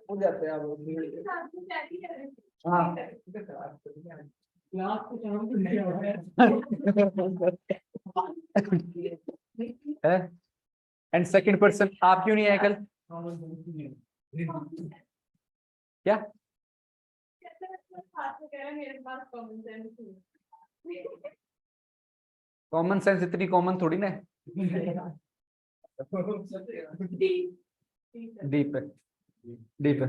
हो जाते हैं हाँ एंड सेकंड पर्सन आप क्यों नहीं आए कल? क्या कॉमन सेंस इतनी कॉमन थोड़ी ना है। डीप है, डीप है।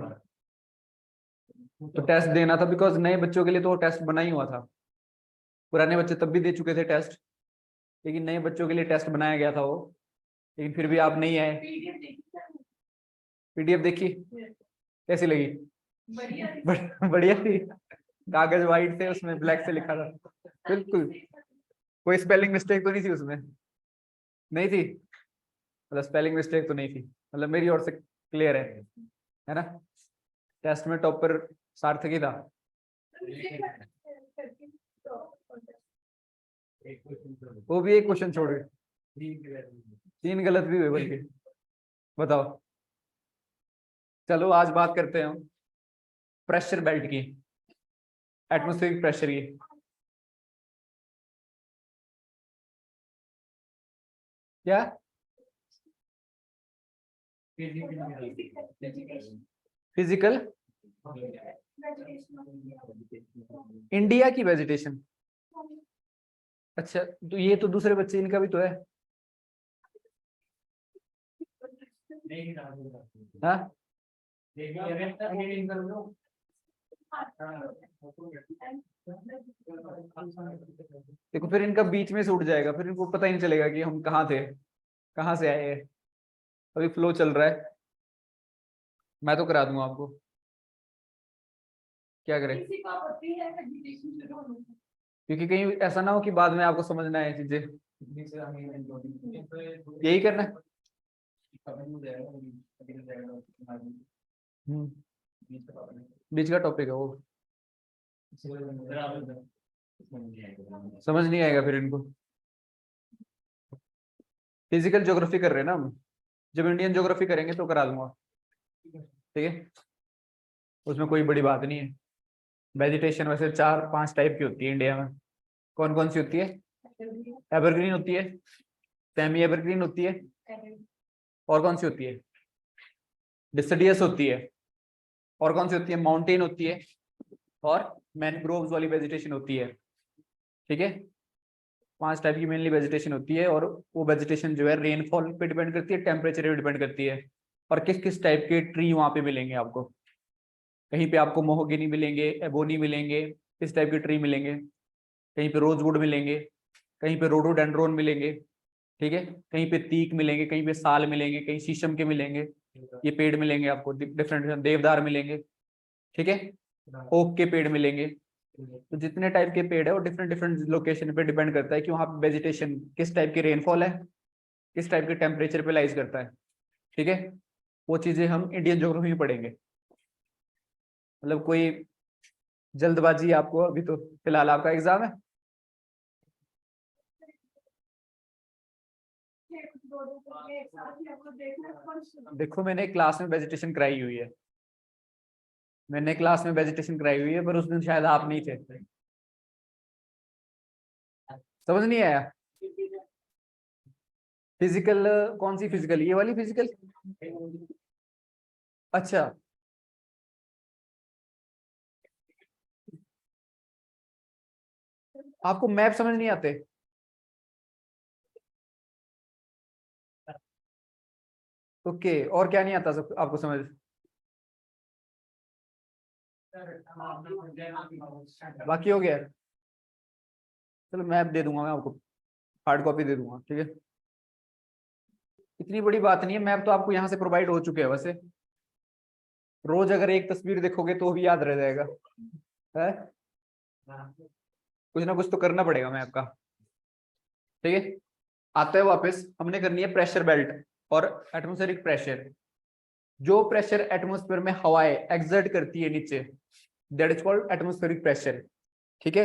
तो टेस्ट देना था बिकॉज नए बच्चों के लिए तो टेस्ट बना ही हुआ था। पुराने बच्चे तब भी दे चुके थे टेस्ट, लेकिन नए बच्चों के लिए टेस्ट बनाया गया था वो, लेकिन फिर भी आप नहीं आए। पीडीएफ देखी, कैसी लगी? बढ़िया थी। कागज वाइट थे, उसमें ब्लैक से लिखा था। बिल्कुल, कोई स्पेलिंग मिस्टेक तो नहीं थी उसमें? नहीं थी, मतलब स्पेलिंग मिस्टेक तो नहीं थी, मतलब मेरी ओर से क्लियर है ना? टेस्ट में टॉपर सार्थक ही था। वो भी एक क्वेश्चन छोड़ गए, 3 गलत भी हुए बल्कि। बताओ, चलो आज बात करते हैं प्रेशर बेल्ट की, एटमॉस्फेरिक प्रेशर की। क्या फिजिकल? इंडिया की वेजिटेशन? अच्छा, तो ये तो दूसरे बच्चे इनका भी तो है। हाँ देखो, फिर इनका बीच में से उठ जाएगा, फिर इनको पता ही नहीं चलेगा कि हम कहाँ थे, कहाँ से आए हैं। अभी फ्लो चल रहा है, मैं तो करा दूंगा आपको। क्या करें, क्योंकि कहीं ऐसा ना हो कि बाद में आपको समझ ना आए चीजें। यही करना है। बीच का टॉपिक है वो, समझ नहीं आएगा फिर इनको। फिजिकल ज्योग्राफी कर रहे हैं ना हम, जब इंडियन ज्योग्राफी करेंगे तो करा दूंगा, ठीक है? उसमें कोई बड़ी बात नहीं है। वेजिटेशन वैसे 4-5 टाइप की होती है इंडिया में। कौन कौन सी होती है? एवरग्रीन होती है, सेमी एवरग्रीन होती है, और कौन सी होती है? डिसिडियस होती है, और कौन सी होती है? माउंटेन होती है, और मैनग्रोव्स वाली वेजिटेशन होती है। ठीक है, 5 टाइप की मेनली वेजिटेशन होती है, और वो वेजिटेशन जो है रेनफॉल पे डिपेंड करती है, टेम्परेचर पे डिपेंड करती है, और किस किस टाइप के ट्री वहां पे मिलेंगे आपको। कहीं पे आपको मोहोगेनी मिलेंगे, एबोनी मिलेंगे, इस टाइप के ट्री मिलेंगे। कहीं पे रोजवुड मिलेंगे, कहीं पे रोडोडेंड्रोन मिलेंगे, ठीक है? कहीं पे तीक मिलेंगे, कहीं पे साल मिलेंगे, कहीं शीशम के मिलेंगे। ये पेड़ मिलेंगे आपको डिफरेंट, देवदार मिलेंगे, ठीक है? ओक के पेड़ मिलेंगे। तो जितने टाइप के पेड़ है वो डिफरेंट डिफरेंट लोकेशन पे डिपेंड करता है कि वहाँ पे वेजिटेशन किस टाइप की रेनफॉल है, किस टाइप के टेम्परेचर पे लाइज करता है, ठीक है? वो चीजें हम इंडियन ज्योग्राफी में पढ़ेंगे। मतलब कोई जल्दबाजी आपको, अभी तो फिलहाल आपका एग्जाम है। देखो, मैंने क्लास में वेजिटेशन कराई हुई है, मैंने क्लास में वेजिटेशन कराई हुई है, पर उस दिन शायद आप नहीं थे। समझ नहीं आया? फिजिकल? कौन सी फिजिकल? ये वाली फिजिकल? अच्छा, आपको मैप समझ नहीं आते? ओके, और क्या नहीं आता सब आपको समझ? बाकी हो गया? चलो मैप दे दूंगा मैं आपको, हार्ड कॉपी दे दूंगा, ठीक है? इतनी बड़ी बात नहीं है, मैप तो आपको यहाँ से प्रोवाइड हो चुके हैं वैसे। रोज अगर एक तस्वीर देखोगे तो भी याद रह जाएगा, है? कुछ ना कुछ तो करना पड़ेगा मैप का, ठीक है? आते हैं वापस, हमने करनी है प्रेशर बेल्ट और एटमॉस्फेरिक प्रेशर। जो प्रेशर एटमॉस्फेयर में हवाएं एक्सर्ट करती है नीचे, that is called atmospheric pressure, ठीक है?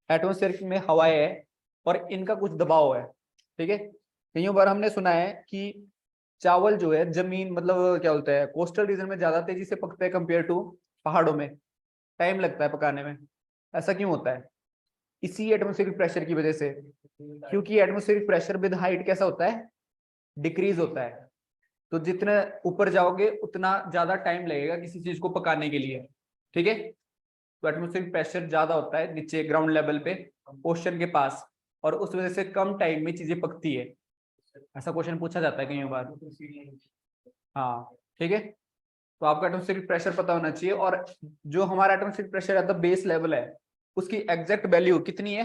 एटमॉस्फेयर में हवाएं है, और इनका कुछ दबाव है, ठीक है। कई बार हमने सुना है कि चावल जो है जमीन मतलब क्या बोलते हैं कोस्टल रीजन में ज्यादा तेजी से पकते हैं कंपेयर टू पहाड़ों में, टाइम लगता है पकाने में। ऐसा क्यों होता है? इसी एटमॉस्फेरिक प्रेशर की वजह से, क्योंकि एटमॉस्फेरिक प्रेशर विद हाइट कैसा होता है, डिक्रीज होता है। तो जितने ऊपर जाओगे उतना ज्यादा टाइम लगेगा किसी चीज को पकाने के लिए, ठीक है। तो एटमॉस्फेरिक प्रेशर ज्यादा होता है नीचे ग्राउंड लेवल पे, ओशन के पास, और उस वजह से कम टाइम में चीजें पकती है। ऐसा क्वेश्चन पूछा जाता है कई बार। हाँ, ठीक है। तो आपका एटमॉस्फेरिक प्रेशर पता होना चाहिए, और जो हमारा atmospheric pressure at the base level है उसकी एग्जैक्ट वैल्यू कितनी है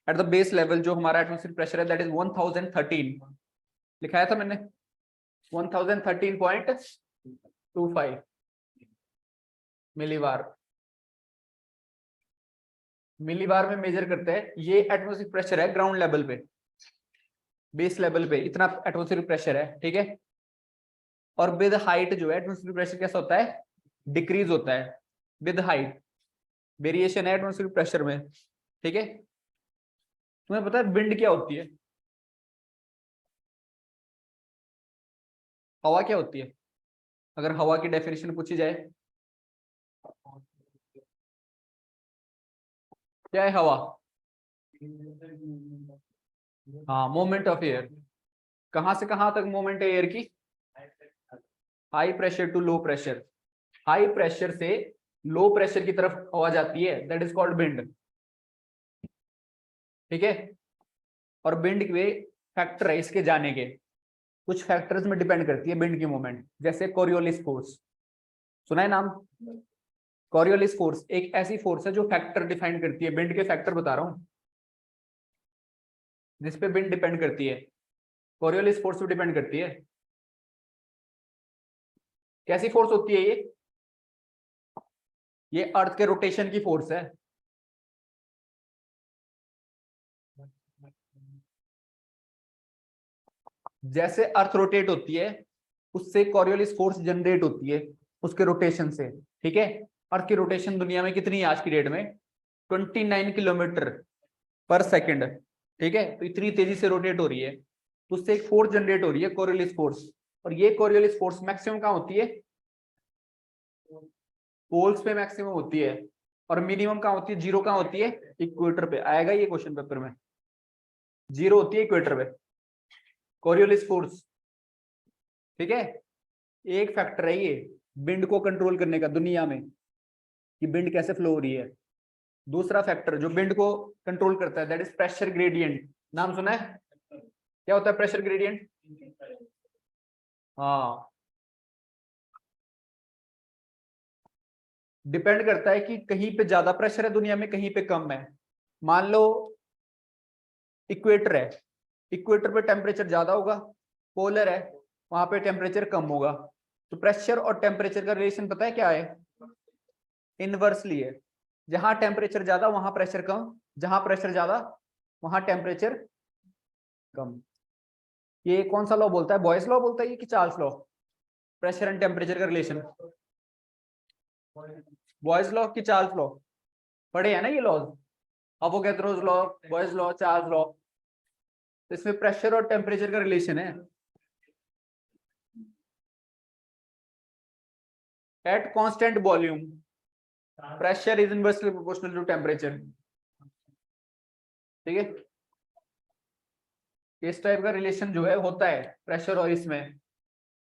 एट द बेस लेवल। जो हमारा एटमॉस्फेरिक प्रेशर है दैट इज 1013, लिखाया था मैंने 1013.25 मिलीबार। मिलीबार में मेजर करते हैं, ये एटमॉस्फेरिक प्रेशर है ग्राउंड लेवल पे, बेस लेवल पे इतना एटमॉस्फेरिक प्रेशर है, ठीक है। और विद हाइट जो है एटमॉस्फेरिक प्रेशर कैसा होता है, डिक्रीज होता है विद हाइट, वेरिएशन है एटमॉस्फेरिक प्रेशर में, ठीक है। तुम्हें पता है विंड क्या होती है? हवा क्या होती है? अगर हवा की डेफिनेशन पूछी जाए, क्या है हवा? हाँ, मोमेंट ऑफ एयर। कहां से कहां तक मोमेंट है एयर की? High pressure to low pressure. High pressure से लो प्रेशर की तरफ हवा जाती है, दैट इज कॉल्ड विंड, ठीक है। और विंड के फैक्टर है इसके जाने के, कुछ फैक्टर्स में डिपेंड करती है विंड की मूवमेंट, जैसे कोरियोलिस फोर्स, सुना है नाम? कोरियोलिस फोर्स एक ऐसी फोर्स है जो फैक्टर डिफाइन करती है, विंड के फैक्टर बता रहा हूं जिसपे विंड डिपेंड करती है, कोरियोलिस फोर्स पे डिपेंड करती है। कैसी फोर्स होती है ये अर्थ के रोटेशन की फोर्स है। जैसे अर्थ रोटेट होती है उससे कोरियोलिस फोर्स जनरेट होती है उसके रोटेशन से, ठीक है। अर्थ की रोटेशन दुनिया में कितनी है आज की डेट में? 29 किलोमीटर पर सेकंड, ठीक है। तो इतनी तेजी से रोटेट हो रही है, तो उससे एक फोर्स जनरेट हो रही है कोरियोलिस फोर्स। और ये कोरियोलिस फोर्स मैक्सिमम कहाँ होती है? पोल्स पे मैक्सिमम होती है, और मिनिमम कहाँ होती है, जीरो कहाँ होती है? इक्वेटर पे। आएगा ये क्वेश्चन पेपर में, जीरो होती है इक्वेटर पे कोरियोलिस फोर्स, ठीक है। एक फैक्टर है ये विंड को कंट्रोल करने का दुनिया में, कि विंड कैसे फ्लो हो रही है। दूसरा फैक्टर जो विंड को कंट्रोल करता है दैट इज प्रेशर ग्रेडियंट। नाम सुना है? क्या होता है प्रेशर ग्रेडियंट? हाँ, डिपेंड करता है कि कहीं पे ज्यादा प्रेशर है दुनिया में, कहीं पे कम है। मान लो इक्वेटर है, इक्वेटर पे टेम्परेचर ज्यादा होगा, पोलर है वहां पे टेम्परेचर कम होगा। तो प्रेशर और टेम्परेचर का रिलेशन पता है क्या है? इनवर्सली है। जहां टेम्परेचर ज्यादा वहां प्रेशर कम, जहां प्रेशर ज्यादा वहां टेम्परेचर कम। ये कौन सा लॉ बोलता है, बॉयस लॉ बोलता है ये कि Charles law? Pressure and temperature का रिलेशन बॉयज लॉ की चार्ल्स लॉ? पढ़े है ना ये laws, Avogadro's law, Boyle's law, Charles law. तो इसमें प्रेशर और टेम्परेचर का रिलेशन है। At constant volume pressure is inversely proportional to temperature, ठीक है। इस टाइप का रिलेशन जो है होता है प्रेशर और इसमें,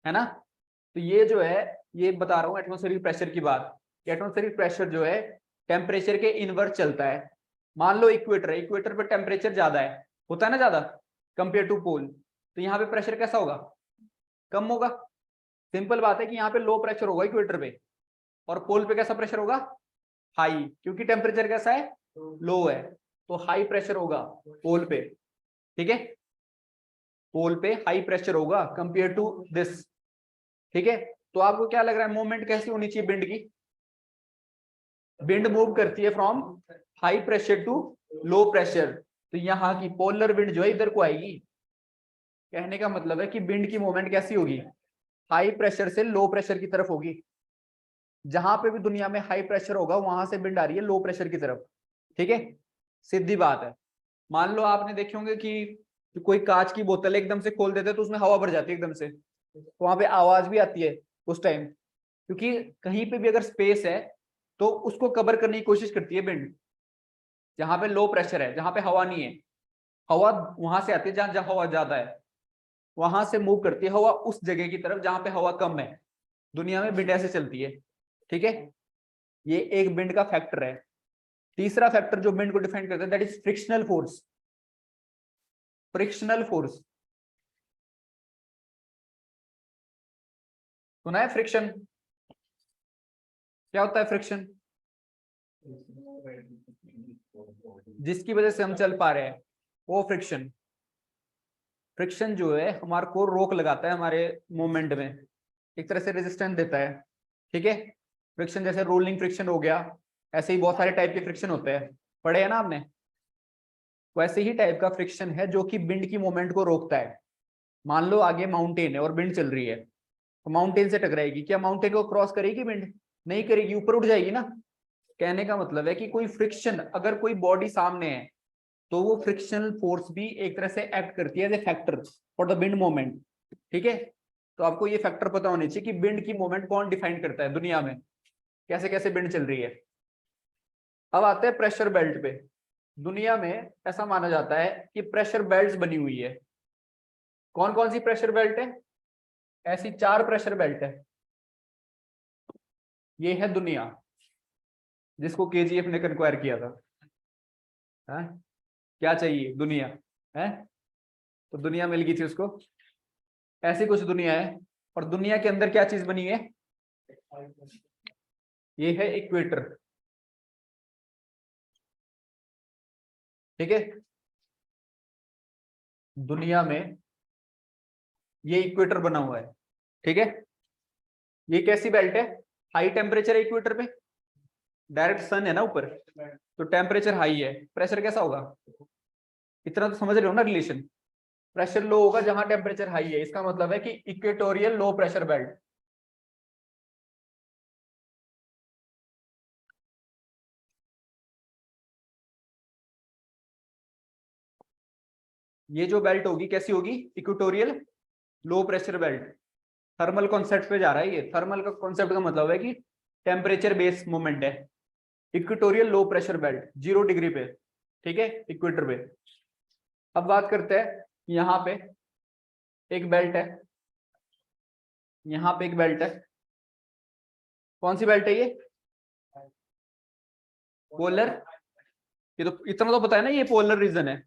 है ना। तो ये जो है ये बता रहा हूँ एटमॉस्फेरिक प्रेशर की बात। एटमॉस्फेरिक प्रेशर जो है टेम्परेचर के इनवर्स चलता है। मान लो इक्वेटर है, इक्वेटर पर टेम्परेचर ज्यादा है, होता है ना ज्यादा कंपेयर टू पोल, तो यहाँ पे प्रेशर कैसा होगा? कम होगा। सिंपल बात है कि यहाँ पे लो प्रेशर होगा इक्वेटर पे, और पोल पे कैसा प्रेशर होगा? हाई, क्योंकि टेम्परेचर कैसा है? लो है, तो हाई प्रेशर होगा पोल पे, ठीक है। पोल पे हाई प्रेशर होगा कंपेयर टू दिस, ठीक है। तो आपको क्या लग रहा है मूवमेंट कैसी होनी चाहिए विंड की? विंड मूव करती है from high pressure to low pressure, तो यहाँ की पोलर विंड जो है इधर को आएगी। कहने का मतलब है कि विंड की मूवमेंट कैसी होगी? हाई प्रेशर से लो प्रेशर की तरफ होगी। जहां पे भी दुनिया में हाई प्रेशर होगा वहां से विंड आ रही है लो प्रेशर की तरफ, ठीक है। सीधी बात है। मान लो आपने देखे होंगे कि कोई कांच की बोतल एकदम से खोल देते तो उसमें हवा भर जाती है एकदम से, तो वहां पे आवाज भी आती है उस टाइम, क्योंकि कहीं पे भी अगर स्पेस है तो उसको कवर करने की कोशिश करती है विंड। जहां पे लो प्रेशर है, जहां पे हवा नहीं है, हवा वहां से आती है जहां जहां हवा ज्यादा है, वहां से मूव करती है हवा उस जगह की तरफ जहां पे हवा कम है। दुनिया में विंड ऐसे चलती है, ठीक है। ये एक विंड का फैक्टर है। तीसरा फैक्टर जो विंड को डिफाइन करता है that is frictional force. Frictional force सुना है? फ्रिक्शन क्या होता है? फ्रिक्शन जिसकी वजह से हम चल पा रहे हैं, वो फ्रिक्शन। फ्रिक्शन जो है हमारे को रोक लगाता है हमारे मूवमेंट में, एक तरह से रेजिस्टेंस देता है, ठीक है। फ्रिक्शन जैसे रोलिंग फ्रिक्शन हो गया, ऐसे ही बहुत सारे टाइप के फ्रिक्शन होते हैं, पढ़े हैं ना आपने? वैसे ही टाइप का फ्रिक्शन है जो कि विंड की मूवमेंट को रोकता है। मान लो आगे माउंटेन है और विंड चल रही है, तो माउंटेन से टकराएगी, क्या माउंटेन को क्रॉस करेगी विंड? नहीं करेगी, ऊपर उठ जाएगी ना। कहने का मतलब है कि कोई फ्रिक्शन, अगर कोई बॉडी सामने है तो वो फ्रिक्शनल फोर्स भी एक तरह से एक्ट करती है as a factor for the wind movement, ठीक है। तो आपको ये फैक्टर पता होने चाहिए कि विंड की मूवमेंट कौन डिफाइन करता है दुनिया में, कैसे कैसे विंड चल रही है। अब आते हैं प्रेशर बेल्ट पे। दुनिया में ऐसा माना जाता है कि प्रेशर बेल्ट बनी हुई है। कौन कौन सी प्रेशर बेल्ट है? ऐसी 4 प्रेशर बेल्ट है। ये है दुनिया, जिसको केजीएफ ने कंक्वायर किया था। है? क्या चाहिए? दुनिया है, तो दुनिया मिल गई थी उसको। ऐसी कुछ दुनिया है, और दुनिया के अंदर क्या चीज बनी है? ये है इक्वेटर, ठीक है। दुनिया में ये इक्वेटर बना हुआ है, ठीक है। ये कैसी बेल्ट है? हाई टेम्परेचर है इक्वेटर पे, डायरेक्ट सन है ना ऊपर, तो टेम्परेचर हाई है, प्रेशर कैसा होगा? इतना तो समझ रहे हो ना रिलेशन। प्रेशर लो होगा जहां टेम्परेचर हाई है, इसका मतलब है कि इक्वेटोरियल लो प्रेशर बेल्ट। ये जो बेल्ट होगी कैसी होगी? Equatorial low pressure belt. Thermal concept पे जा रहा है ये। थर्मल का कॉन्सेप्ट का मतलब है कि टेम्परेचर बेस्ड मूवमेंट है। Equatorial low pressure belt 0 degree पे, ठीक है, इक्वेटर पे। अब बात करते हैं, यहाँ पे एक बेल्ट है, यहाँ पे एक बेल्ट है। कौन सी बेल्ट है ये? पोलर। ये तो इतना तो पता है ना, ये पोलर रीजन है।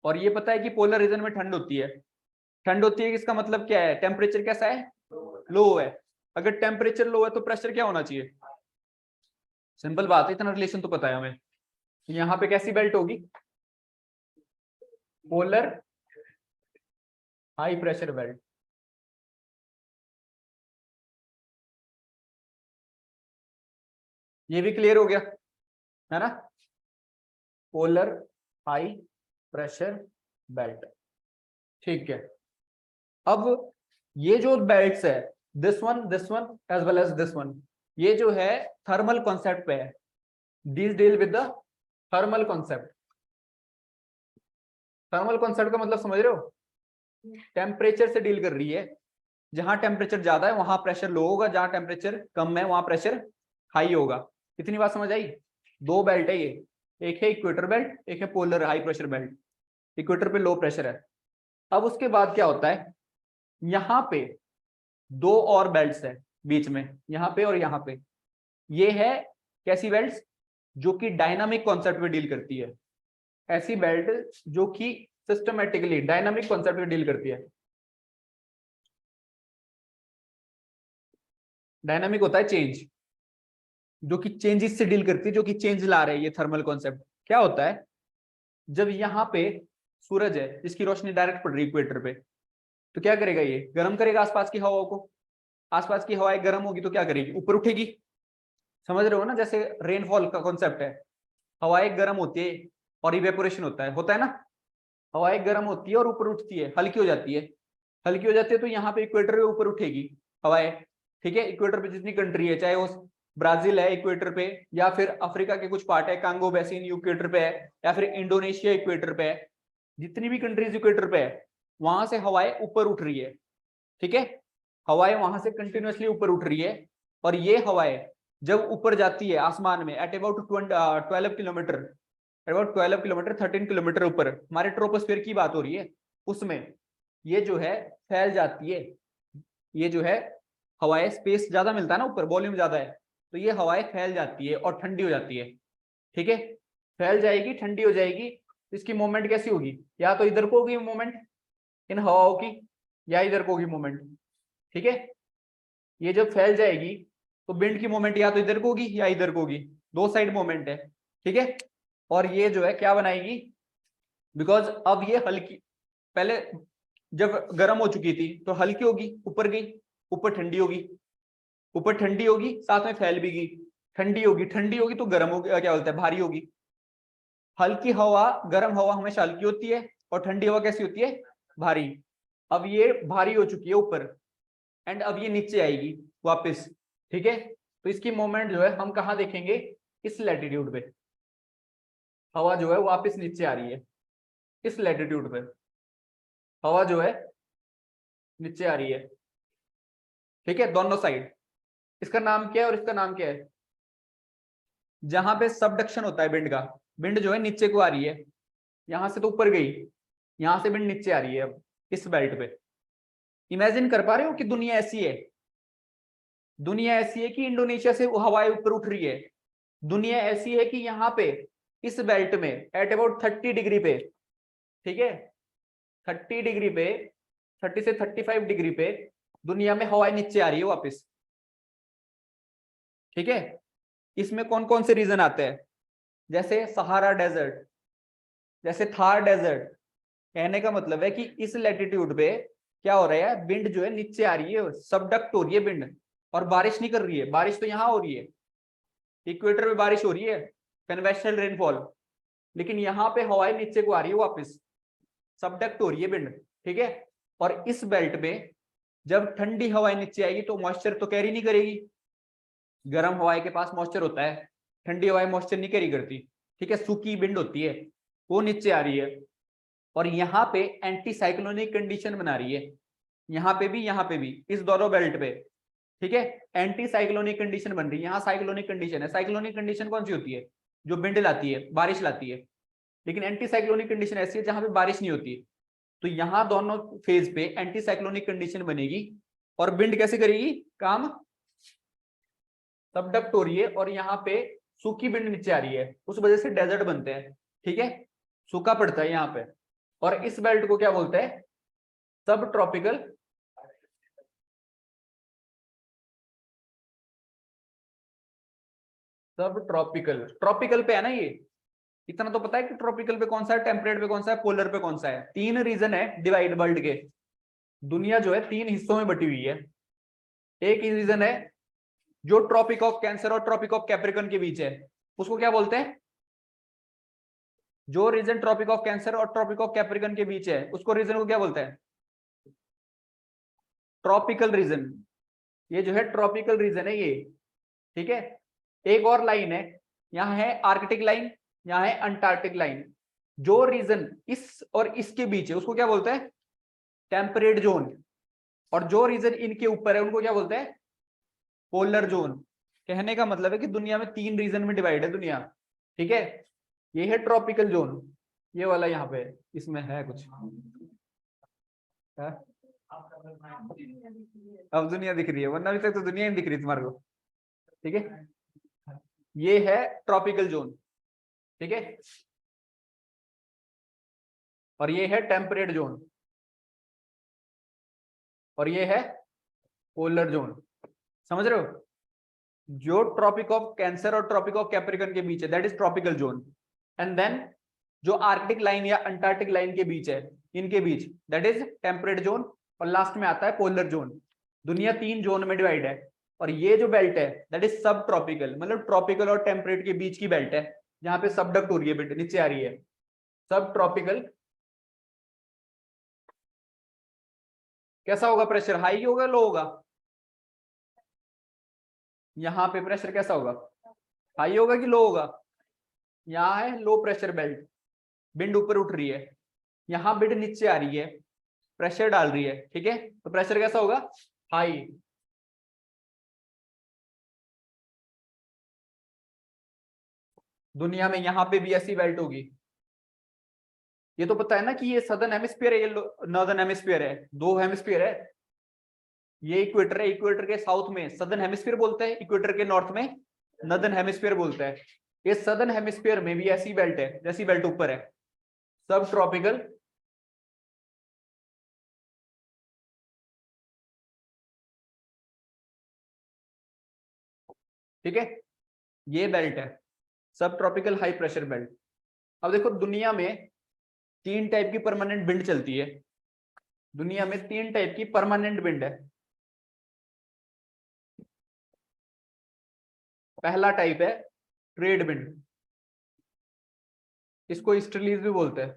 और ये पता है कि पोलर रीजन में ठंड होती है। ठंड होती है, इसका मतलब क्या है? टेम्परेचर कैसा है? लो है। अगर टेम्परेचर लो है तो प्रेशर क्या होना चाहिए? सिंपल बात है, इतना रिलेशन तो पता है हमें। यहाँ पे कैसी बेल्ट होगी? Polar high pressure belt. ये भी क्लियर हो गया है ना? पोलर हाई प्रेशर बेल्ट, ठीक है। अब ये जो बेल्ट्स है, this one as well as this one, ये जो है थर्मल कॉन्सेप्ट पे है। This deal with the thermal concept. Thermal concept का मतलब समझ रहे हो? टेम्परेचर से डील कर रही है। जहां टेम्परेचर ज्यादा है वहां प्रेशर लो होगा, जहां टेम्परेचर कम है वहां प्रेशर हाई होगा। इतनी बात समझ आई? 2 बेल्ट है ये, एक है इक्वेटर बेल्ट, एक है polar high pressure belt. Equator पे लो प्रेशर है। अब उसके बाद क्या होता है, यहाँ पे 2 और बेल्ट्स है बीच में, यहाँ पे और यहाँ पे। ये है कैसी बेल्ट्स? जो कि डायनामिक कॉन्सेप्ट पे डील करती है। ऐसी बेल्ट जो कि सिस्टमेटिकली डायनामिक कॉन्सेप्ट पे डील करती है। डायनामिक होता है चेंज, जो कि चेंजेस से डील करती है, जो कि चेंज ला रहे हैं ये थर्मल कॉन्सेप्ट। क्या होता है, जब यहाँ पे सूरज है जिसकी रोशनी डायरेक्ट पड़ रही है इक्वेटर पे, तो क्या करेगा? ये गर्म करेगा आसपास की हवाओं को। आसपास की हवाएं गर्म होगी तो क्या करेगी? ऊपर उठेगी। समझ रहे हो ना? जैसे रेनफॉल का कॉन्सेप्ट है, हवाएं गर्म होती है और इवेपोरेशन होता है ना। हवाएं गर्म होती है और ऊपर उठती है, हल्की हो जाती है। हल्की हो जाती है तो यहाँ पे इक्वेटर पे ऊपर उठेगी हवाएं, ठीक है। इक्वेटर पे जितनी कंट्री है, चाहे वो ब्राजील है इक्वेटर पे, या फिर अफ्रीका के कुछ पार्ट है, कांगो बेसिन इक्वेटर पे है, या फिर इंडोनेशिया इक्वेटर पे है, जितनी भी कंट्रीज इक्वेटर पे है वहां से हवाएं ऊपर उठ रही है। ठीक है, हवाएं वहां से कंटिन्यूअसली ऊपर उठ रही है, और ये हवाएं जब ऊपर जाती है आसमान में at about 12 kilometre, about 12 kilometre 13 kilometre ऊपर, हमारे ट्रोपोस्फीयर की बात हो रही है, उसमें ये जो है फैल जाती है। ये जो है हवाएं, स्पेस ज्यादा मिलता है ना ऊपर, वॉल्यूम ज्यादा है, तो ये हवाएं फैल जाती है और ठंडी हो जाती है। ठीक है, फैल जाएगी, ठंडी हो जाएगी, तो इसकी मूवमेंट कैसी होगी, या तो इधर को होगी मूवमेंट इन हवाओं की, या इधर को होगी मूवमेंट। ठीक है, ये जब फैल जाएगी तो विंड की मूवमेंट या तो इधर को होगी या इधर को होगी, दो साइड मूवमेंट है। ठीक है, और ये जो है क्या बनाएगी, बिकॉज अब ये हल्की, पहले जब गर्म हो चुकी थी तो हल्की होगी, ऊपर गई, ऊपर ठंडी होगी, ऊपर ठंडी होगी, साथ में फैल भी गई, ठंडी होगी, ठंडी होगी तो गर्म होगी, क्या बोलते हैं, भारी होगी। हल्की हवा, गर्म हवा हमेशा हल्की होती है, और ठंडी हवा कैसी होती है, भारी। अब ये भारी हो चुकी है ऊपर, एंड अब ये नीचे आएगी वापस। ठीक है, तो इसकी मोमेंट जो है हम कहाँ देखेंगे, इस लैटिट्यूड पे। हवा जो है वापस नीचे आ रही है, इस लैटिट्यूड पे हवा जो है नीचे आ रही है। ठीक है, दोनों साइड। इसका नाम क्या है और इसका नाम क्या है, जहां पे सबडक्शन होता है विंड का, विंड जो है नीचे को आ रही है, यहां से तो ऊपर गई, यहां से विंड नीचे आ रही है अब इस बेल्ट पे। इमेजिन कर पा रहे हो कि दुनिया ऐसी है, दुनिया ऐसी है कि इंडोनेशिया से हवाएं ऊपर उठ रही है, दुनिया ऐसी है कि यहाँ पे इस बेल्ट में एट अबाउट 30 डिग्री पे, ठीक है, 30 डिग्री पे, 30 से 35 डिग्री पे दुनिया में हवाएं नीचे आ रही है वापस। ठीक है, इसमें कौन कौन से रीजन आते हैं, जैसे सहारा डेजर्ट, जैसे थार डेजर्ट। कहने का मतलब है कि इस लैटिट्यूड पे क्या हो रहा है, विंड जो है नीचे आ रही है, सबडक्ट हो रही है विंड, और बारिश नहीं कर रही है, बारिश तो यहाँ हो रही है, इक्वेटर में बारिश हो रही है, कन्वेक्शनल रेनफॉल, लेकिन यहाँ पे हवाएं नीचे को आ रही है वापस, सबडक्ट हो रही है विंड। ठीक है, और इस बेल्ट में जब ठंडी हवाएं नीचे आएगी तो मॉइस्चर तो कैरी नहीं करेगी, गर्म हवाएं के पास मॉइस्चर होता है, ठंडी हवाएं मॉइस्चर नहीं कैरी करती। ठीक है, सूखी विंड होती है, वो नीचे आ रही है, और यहाँ पे एंटी साइक्लोनिक कंडीशन बना रही है, यहाँ पे भी, यहाँ पे भी, इस दोनों बेल्ट पे। ठीक है, एंटी साइक्लोनिक कंडीशन बन रही है, यहाँ साइक्लोनिक कंडीशन है। साइक्लोनिक कंडीशन कौन सी होती है, जो विंड लाती है, बारिश लाती है, लेकिन एंटी साइक्लोनिक कंडीशन ऐसी है जहां पे बारिश नहीं होती। तो यहाँ दोनों फेज पे एंटी साइक्लोनिक कंडीशन बनेगी, और विंड कैसे करेगी काम, सबडक्ट हो रही है, और यहाँ पे सूखी विंड नीचे आ रही है, उस वजह से डेजर्ट बनते हैं। ठीक है, सूखा पड़ता है यहाँ पे, और इस बेल्ट को क्या बोलते हैं, सब ट्रॉपिकल, सब ट्रॉपिकल, ट्रॉपिकल पे है ना ये, इतना तो पता है कि ट्रॉपिकल पे कौन सा है, टेम्परेट पे कौन सा है, पोलर पे कौन सा है। तीन रीजन है डिवाइड वर्ल्ड के, दुनिया जो है तीन हिस्सों में बटी हुई है। एक ही रीजन है जो ट्रॉपिक ऑफ कैंसर और ट्रॉपिक ऑफ कैप्रिकॉर्न के बीच है, उसको क्या बोलते हैं, जो रीजन ट्रॉपिक ऑफ कैंसर और ट्रॉपिक ऑफ कैप्रिकॉर्न के बीच है उसको रीजन को क्या बोलते हैं, ट्रॉपिकल रीजन। ये जो है ट्रॉपिकल रीजन है ये। ठीक है, एक और लाइन है, यहाँ है आर्कटिक लाइन, यहाँ है अंटार्कटिक लाइन, जो रीजन इस और इसके बीच है उसको क्या बोलते हैं, टेम्परेट जोन, और जो रीजन इनके ऊपर है उनको क्या बोलते हैं, पोलर जोन। कहने का मतलब है कि दुनिया में तीन रीजन में डिवाइड है दुनिया। ठीक है, ये है ट्रॉपिकल जोन, ये वाला यहाँ पे इसमें है कुछ है? अब दुनिया दिख रही है, वरना अभी तक तो दुनिया ही दिख रही तुम्हारे को। ठीक है, ये है ट्रॉपिकल जोन। ठीक है, और ये है टेम्परेट जोन, और ये है पोलर जोन। समझ रहे हो, जो ट्रॉपिक ऑफ कैंसर और ट्रॉपिक ऑफ कैप्रिकॉर्न के बीच है that is tropical zone, and then जो आर्कटिक लाइन या अंटार्कटिक लाइन के बीच है, इनके बीच दैट इज टेम्परेट जोन, और लास्ट में आता है पोलर जोन। दुनिया तीन जोन में डिवाइड है, और ये जो बेल्ट है दैट इज सब ट्रॉपिकल, मतलब ट्रॉपिकल और टेम्परेट के बीच की बेल्ट है, जहां पे सबडक्ट हो रही है बेल्ट, नीचे आ रही है, सब ट्रॉपिकल। कैसा होगा प्रेशर, हाई होगा लो होगा, यहाँ पे प्रेशर कैसा होगा, हाई होगा कि लो होगा, यहाँ है लो प्रेशर बेल्ट, विंड ऊपर उठ रही है, यहाँ विंड नीचे आ रही है, प्रेशर डाल रही है, ठीक है, तो प्रेशर कैसा होगा, हाई। दुनिया में यहाँ पे भी ऐसी बेल्ट होगी। ये तो पता है ना कि ये सदर्न हेमिस्फीयर है, ये नॉर्दर्न हेमिस्फीयर है, दो हेमिस्फीयर है, ये इक्वेटर है, इक्वेटर के साउथ में सदर्न हेमिस्फीयर बोलते हैं, इक्वेटर के नॉर्थ में नॉर्दर्न हेमिस्फीयर बोलते हैं। ये सदर्न हेमिस्फीयर में भी ऐसी बेल्ट है जैसी बेल्ट ऊपर है, सब ट्रॉपिकल, ठीक है, ये बेल्ट है सब ट्रॉपिकल हाई प्रेशर बेल्ट। अब देखो दुनिया में तीन टाइप की परमानेंट विंड चलती है, दुनिया में तीन टाइप की परमानेंट विंड है। पहला टाइप है ट्रेड विंड, इसको ईस्टर्लीज भी बोलते हैं।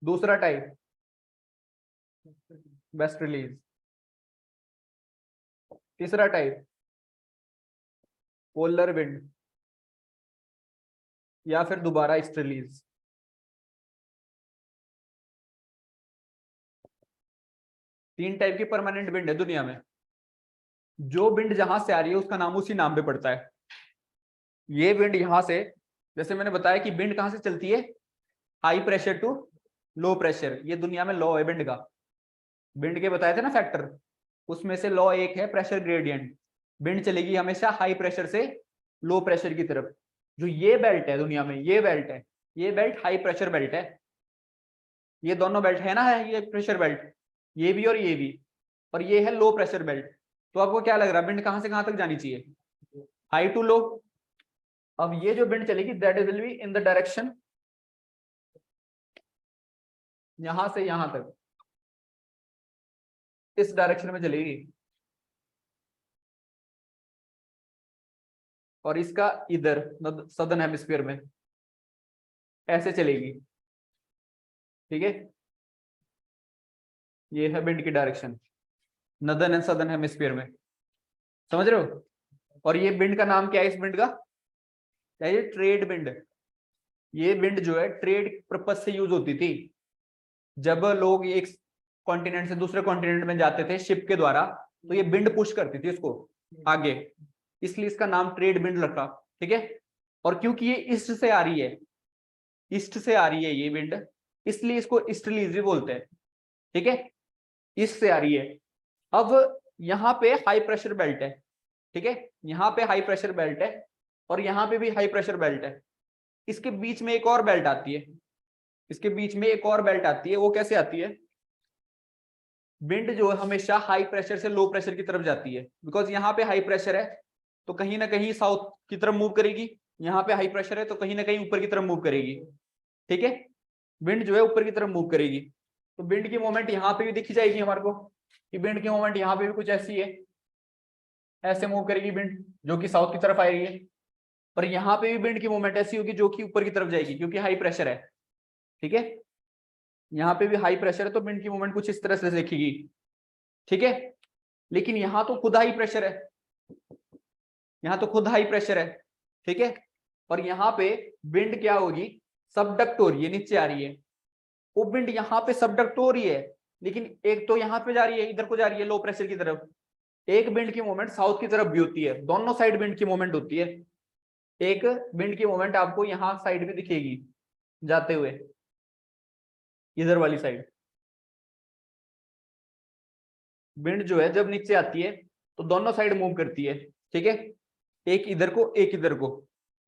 दूसरा टाइप वेस्टर्लीज। तीसरा टाइप पोलर विंड या फिर दोबारा ईस्टर्लीज। तीन टाइप की परमानेंट विंड है दुनिया में, जो विंड जहां से आ रही है उसका नाम उसी नाम पे पड़ता है। ये विंड यहां से, जैसे मैंने बताया कि विंड कहां से चलती है, high pressure to low pressure, ये दुनिया में लॉ है विंड का, विंड के बताए थे ना फैक्टर, उसमें से लॉ एक है प्रेशर ग्रेडियंट, विंड चलेगी हमेशा हाई प्रेशर से लो प्रेशर की तरफ। जो ये बेल्ट है दुनिया में, ये बेल्ट है, ये बेल्ट हाई प्रेशर बेल्ट है, ये दोनों बेल्ट है ना, है ये प्रेशर बेल्ट, ये भी और ये भी, और ये है लो प्रेशर बेल्ट। तो आपको क्या लग रहा है विंड कहां से कहां तक जानी चाहिए, हाई टू लो। अब ये जो विंड चलेगी that will be in the direction, यहां से यहां तक, इस डायरेक्शन में चलेगी, और इसका इधर सदर्न हेमिस्फीयर में ऐसे चलेगी, ठीक है, ये है विंड की direction northern and southern hemisphere में, समझ रहे हो। और ये विंड का नाम क्या है, इस विंड का क्या है, ये ट्रेड विंड। ये विंड जो है ट्रेड पर्पज से यूज होती थी, जब लोग एक कॉन्टिनेंट से दूसरे कॉन्टिनेंट में जाते थे शिप के द्वारा, तो ये विंड पुश करती थी उसको आगे, इसलिए इसका नाम ट्रेड विंड रखा, ठीक है। और क्योंकि ये ईस्ट से आ रही है, ईस्ट से आ रही है ये विंड, इसलिए इसको ईस्टर्लीज भी बोलते हैं, ठीक है, ईस्ट से आ रही है। अब यहाँ पे हाई प्रेशर बेल्ट है, ठीक है, यहाँ पे हाई प्रेशर बेल्ट है और यहाँ पे भी हाई प्रेशर बेल्ट है, इसके बीच में एक और बेल्ट आती है, इसके बीच में एक और बेल्ट आती है, वो कैसे आती है, विंड जो है हमेशा हाई प्रेशर से लो प्रेशर की तरफ जाती है, बिकॉज यहाँ पे हाई प्रेशर है तो कहीं ना कहीं साउथ की तरफ मूव करेगी, यहाँ पे हाई प्रेशर है तो कहीं ना कहीं ऊपर की तरफ मूव करेगी, ठीक है, विंड जो है ऊपर की तरफ मूव करेगी। तो विंड की मोमेंट यहाँ पे भी दिखी जाएगी हमारे को कि विंड की मोमेंट यहाँ पे भी कुछ ऐसी है, ऐसे मूव करेगी विंड जो कि साउथ की तरफ आएगी, और यहाँ पे भी विंड की मोमेंट ऐसी होगी जो कि ऊपर की तरफ जाएगी क्योंकि हाई प्रेशर है, ठीक है, यहाँ पे भी हाई प्रेशर है तो विंड की मूवमेंट कुछ इस तरह से दिखेगी, ठीक है। लेकिन यहाँ तो खुद हाई प्रेशर है, यहाँ तो खुद हाई प्रेशर है, ठीक है, और यहाँ पे विंड क्या होगी, सबडक्ट हो रही है, नीचे आ रही है, वो विंड यहाँ पे सबडक्ट हो रही है, लेकिन एक तो यहाँ पे जा रही है, इधर को जा रही है लो प्रेशर की तरफ, एक विंड की मूवमेंट साउथ की तरफ भी होती है, दोनों साइड विंड की मूवमेंट होती है। एक विंड की मूवमेंट आपको यहाँ साइड में दिखेगी जाते हुए, इधर वाली साइड, विंड जो है जब नीचे आती है तो दोनों साइड मूव करती है, ठीक है, एक इधर को एक इधर को,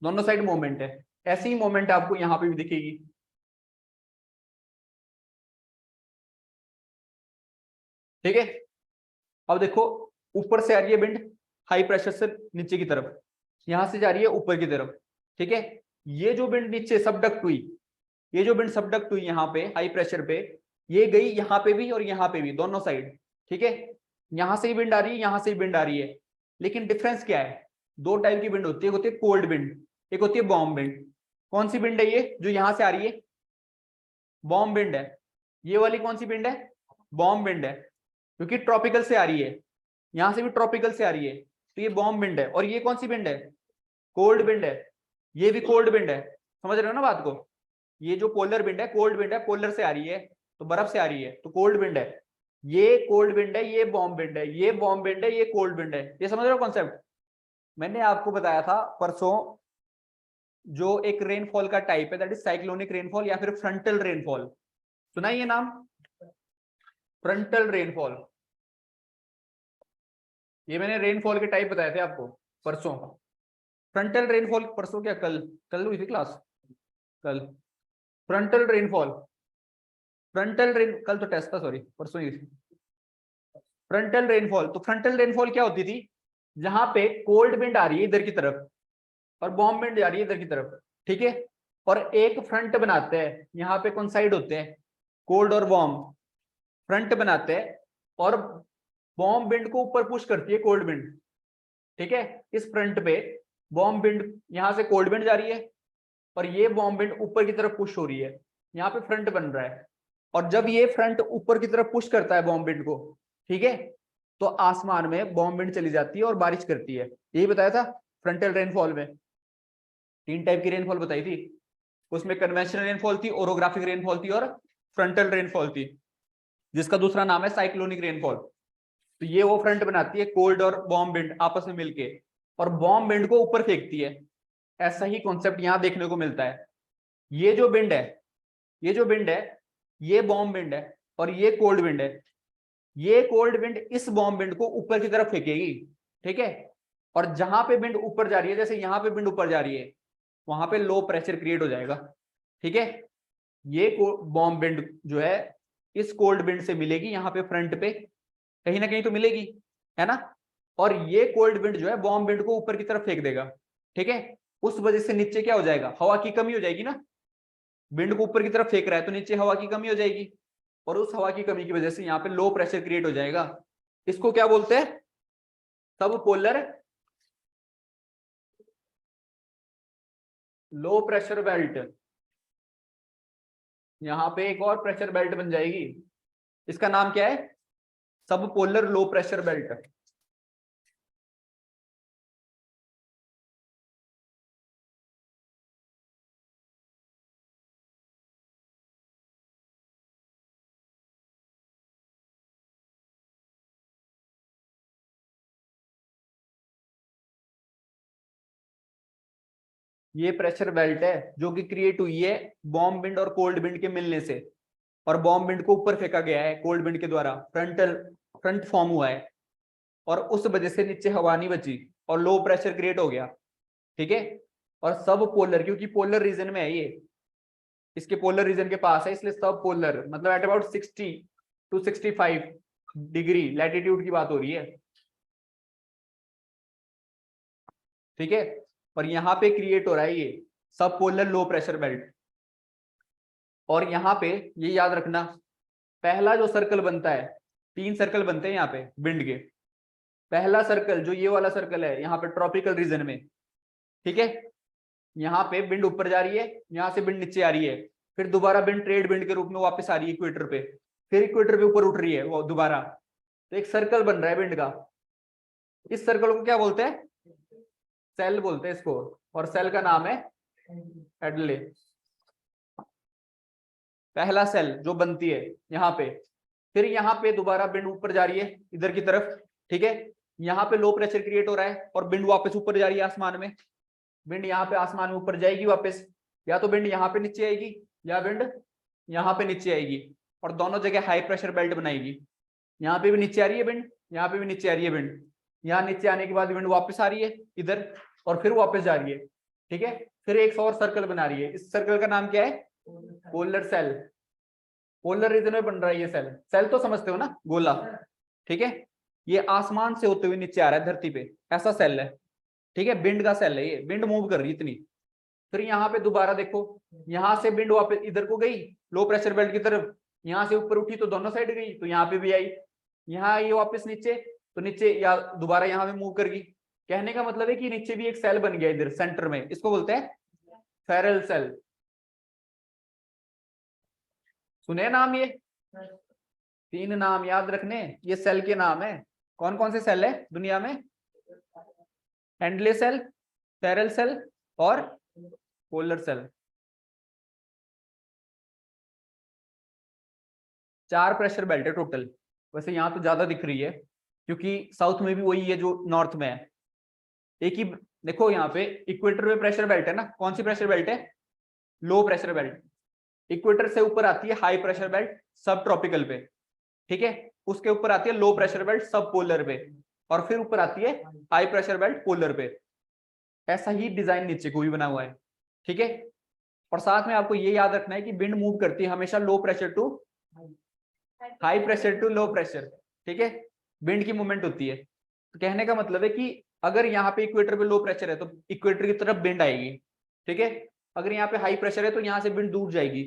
दोनों साइड मूवमेंट है, ऐसी ही मूवमेंट आपको यहाँ पे भी दिखेगी, ठीक है। अब देखो ऊपर से आ रही है विंड हाई प्रेशर से नीचे की तरफ, यहां से जा रही है ऊपर की तरफ, ठीक है, ये जो विंड नीचे सबडक्ट हुई, ये जो विंड सबडक्ट हुई यहाँ पे हाई प्रेशर पे, ये गई यहाँ पे भी और यहाँ पे भी दोनों साइड, ठीक है, यहां से ही विंड आ रही है, यहां से ही विंड आ रही है, लेकिन डिफरेंस क्या है, दो टाइप की विंड होती है, एक होती है कोल्ड विंड, एक होती है वार्म विंड। कौन सी विंड है ये जो यहां से आ रही है, वार्म विंड है, ये वाली कौन सी विंड है, वार्म विंड है, क्योंकि ट्रॉपिकल से आ रही है, यहां से भी ट्रॉपिकल से आ रही है, तो ये वार्म विंड है। और ये कौन सी विंड है? कोल्ड विंड है। ये भी कोल्ड विंड है। समझ रहे हो ना बात को? ये जो पोलर विंड है कोल्ड विंड है, पोलर से आ रही है तो बर्फ से आ रही है तो कोल्ड विंड है। ये कोल्ड विंड है, ये वार्म विंड है, ये वार्म विंड है, ये कोल्ड विंड है। ये समझ रहे हो कॉन्सेप्ट? मैंने आपको बताया था परसों, जो एक रेनफॉल का टाइप है दैट इज साइक्लोनिक रेनफॉल या फिर फ्रंटल रेनफॉल। सुना ये नाम? Frontal rainfall. ये मैंने रेनफॉल के टाइप बताए थे आपको परसों। फ्रंटल रेनफॉल परसों क्या कल? कल हुई थी क्लास, कल। फ्रंटल रेनफॉल, फ्रंटल रेन कल तो टेस्ट था, सॉरी परसों ही। फ्रंटल रेनफॉल, तो फ्रंटल रेनफॉल क्या होती थी? जहां पे कोल्ड विंड आ रही है इधर की तरफ और वार्म विंड आ रही है इधर की तरफ, ठीक है, और एक फ्रंट बनाते हैं, यहाँ पे कोइंसाइड होते हैं कोल्ड और वार्म, फ्रंट बनाते हैं और वार्म विंड को ऊपर पुश करती है कोल्ड विंड, ठीक है। इस फ्रंट पे वार्म विंड, यहां से कोल्ड विंड जा रही है और ये वार्म विंड ऊपर की तरफ पुश हो रही है, यहाँ पे फ्रंट बन रहा है। और जब ये फ्रंट ऊपर की तरफ पुश करता है वार्म विंड को, ठीक है, तो आसमान में वार्म विंड चली जाती है और बारिश करती है। यही बताया था फ्रंटल रेनफॉल में। 3 टाइप की रेनफॉल बताई थी, उसमें कन्वेंशनल रेनफॉल थी, ओरोग्राफिक रेनफॉल थी और फ्रंटल रेनफॉल थी, जिसका दूसरा नाम है साइक्लोनिक रेनफॉल। तो ये वो फ्रंट बनाती है कोल्ड और वार्म विंड आपस में मिलके और वार्म विंड को ऊपर फेंकती है। ऐसा ही कॉन्सेप्ट यहां देखने को मिलता है। ये जो विंड है, ये जो विंड है, ये वार्म विंड है और ये कोल्ड विंड है। ये कोल्ड विंड इस वार्म विंड को ऊपर की तरफ फेंकेगी, ठीक है। और जहां पे विंड ऊपर जा रही है, जैसे यहां पे विंड ऊपर जा रही है, वहां पे लो प्रेशर क्रिएट हो जाएगा, ठीक है। ये वार्म विंड जो है इस कोल्ड विंड से मिलेगी, यहाँ पे फ्रंट पे कहीं ना कहीं तो मिलेगी, है ना। और ये कोल्ड विंड जो है वार्म विंड को ऊपर की तरफ फेंक देगा, ठीक है। उस वजह से नीचे क्या हो जाएगा? हवा की कमी हो जाएगी ना। विंड को ऊपर की तरफ फेंक रहा है तो नीचे हवा की कमी हो जाएगी और उस हवा की कमी की वजह से यहाँ पे लो प्रेशर क्रिएट हो जाएगा। इसको क्या बोलते हैं? सब पोलर लो प्रेशर बेल्ट। यहाँ पे एक और प्रेशर बेल्ट बन जाएगी, इसका नाम क्या है? सब पोलर लो प्रेशर बेल्ट। ये प्रेशर बेल्ट है जो कि क्रिएट हुई है वार्म विंड और कोल्ड विंड के मिलने से, और वार्म विंड को ऊपर फेंका गया है कोल्ड विंड के द्वारा, फ्रंट फॉर्म हुआ है और उस वजह से नीचे हवा नहीं बची और लो प्रेशर क्रिएट हो गया, ठीक है। और सब पोलर, क्योंकि पोलर रीजन में है ये, इसके पोलर रीजन के पास है, इसलिए सब पोलर मतलब at about 60 to 65 degree latitude की बात हो रही है, ठीक है। और यहाँ पे क्रिएट हो रहा है ये सब पोलर लो प्रेशर बेल्ट। और यहाँ पे ये याद रखना, पहला जो सर्कल बनता है, 3 सर्कल बनते हैं यहाँ पे विंड के। पहला सर्कल जो ये वाला सर्कल है यहाँ पे ट्रॉपिकल रीजन में, ठीक है, यहाँ पे विंड ऊपर जा रही है, यहाँ से विंड नीचे आ रही है, फिर दोबारा विंड ट्रेड विंड के रूप में वापस आ रही है इक्वेटर पे, फिर इक्वेटर पे ऊपर उठ रही है वो दोबारा। तो एक सर्कल बन रहा है विंड का। इस सर्कल को क्या बोलते हैं? सेल बोलते हैं इसको, और सेल का नाम है हेडले। पहला सेल जो बनती है यहाँ पे, फिर यहाँ पे दोबारा विंड ऊपर जा रही है इधर की तरफ, ठीक है। यहाँ पे लो प्रेशर क्रिएट हो रहा है और विंड वापस ऊपर जा रही है आसमान में। विंड यहाँ पे आसमान में ऊपर जाएगी वापस, या तो विंड यहाँ पे नीचे आएगी या विंड यहाँ पे नीचे आएगी, और दोनों जगह हाई प्रेशर बेल्ट बनाएगी। यहाँ पे भी नीचे आ रही है विंड, यहाँ पे भी नीचे आ रही है विंड, यहाँ नीचे आने के बाद विंड वापस आ रही है इधर और फिर वापस जा रही है, ठीक है। फिर एक और सर्कल बना रही है, इस सर्कल का नाम क्या है? Polar cell. पोलर रीजन में बन रहा है ये सेल। सेल तो समझते हो ना, गोला, ठीक है। ये आसमान से होते हुए नीचे आ रहा है धरती पे, ऐसा सेल है, ठीक है। विंड का सेल है ये, विंड मूव कर रही है इतनी। फिर यहाँ पे दोबारा देखो, यहाँ से विंड वापस इधर को गई लो प्रेशर बेल्ट की तरफ, यहाँ से ऊपर उठी तो दोनों साइड गई, तो यहाँ पे भी आई, यहाँ आई वापस नीचे, तो नीचे या दोबारा यहाँ पे मूव कर गई। कहने का मतलब है कि नीचे भी एक सेल बन गया इधर सेंटर में, इसको बोलते हैं फेरल सेल। सुने नाम ये? 3 नाम याद रखने, ये सेल के नाम है। कौन कौन से सेल है दुनिया में? हैंडले सेल, टेरल सेल और पोलर सेल। 4 प्रेशर बेल्ट है टोटल। वैसे यहाँ तो ज्यादा दिख रही है क्योंकि साउथ में भी वही है जो नॉर्थ में है। एक ही देखो यहाँ पे इक्वेटर में प्रेशर बेल्ट है ना, कौन सी प्रेशर बेल्ट है? Low pressure belt. इक्वेटर से ऊपर आती है हाई प्रेशर बेल्ट सब ट्रॉपिकल पे, ठीक है। उसके ऊपर आती है लो प्रेशर बेल्ट सब पोलर पे, और फिर ऊपर आती है हाई प्रेशर बेल्ट पोलर पे। ऐसा ही डिजाइन नीचे को भी बना हुआ है, ठीक है। और साथ में आपको ये याद रखना है कि विंड मूव करती है हमेशा low pressure to high pressure to low pressure, ठीक है। विंड की मूवमेंट होती है। तो कहने का मतलब है कि अगर यहाँ पे इक्वेटर पे लो प्रेशर है तो इक्वेटर की तरफ विंड आएगी, ठीक है। अगर यहाँ पे हाई प्रेशर है तो यहाँ से विंड दूर जाएगी,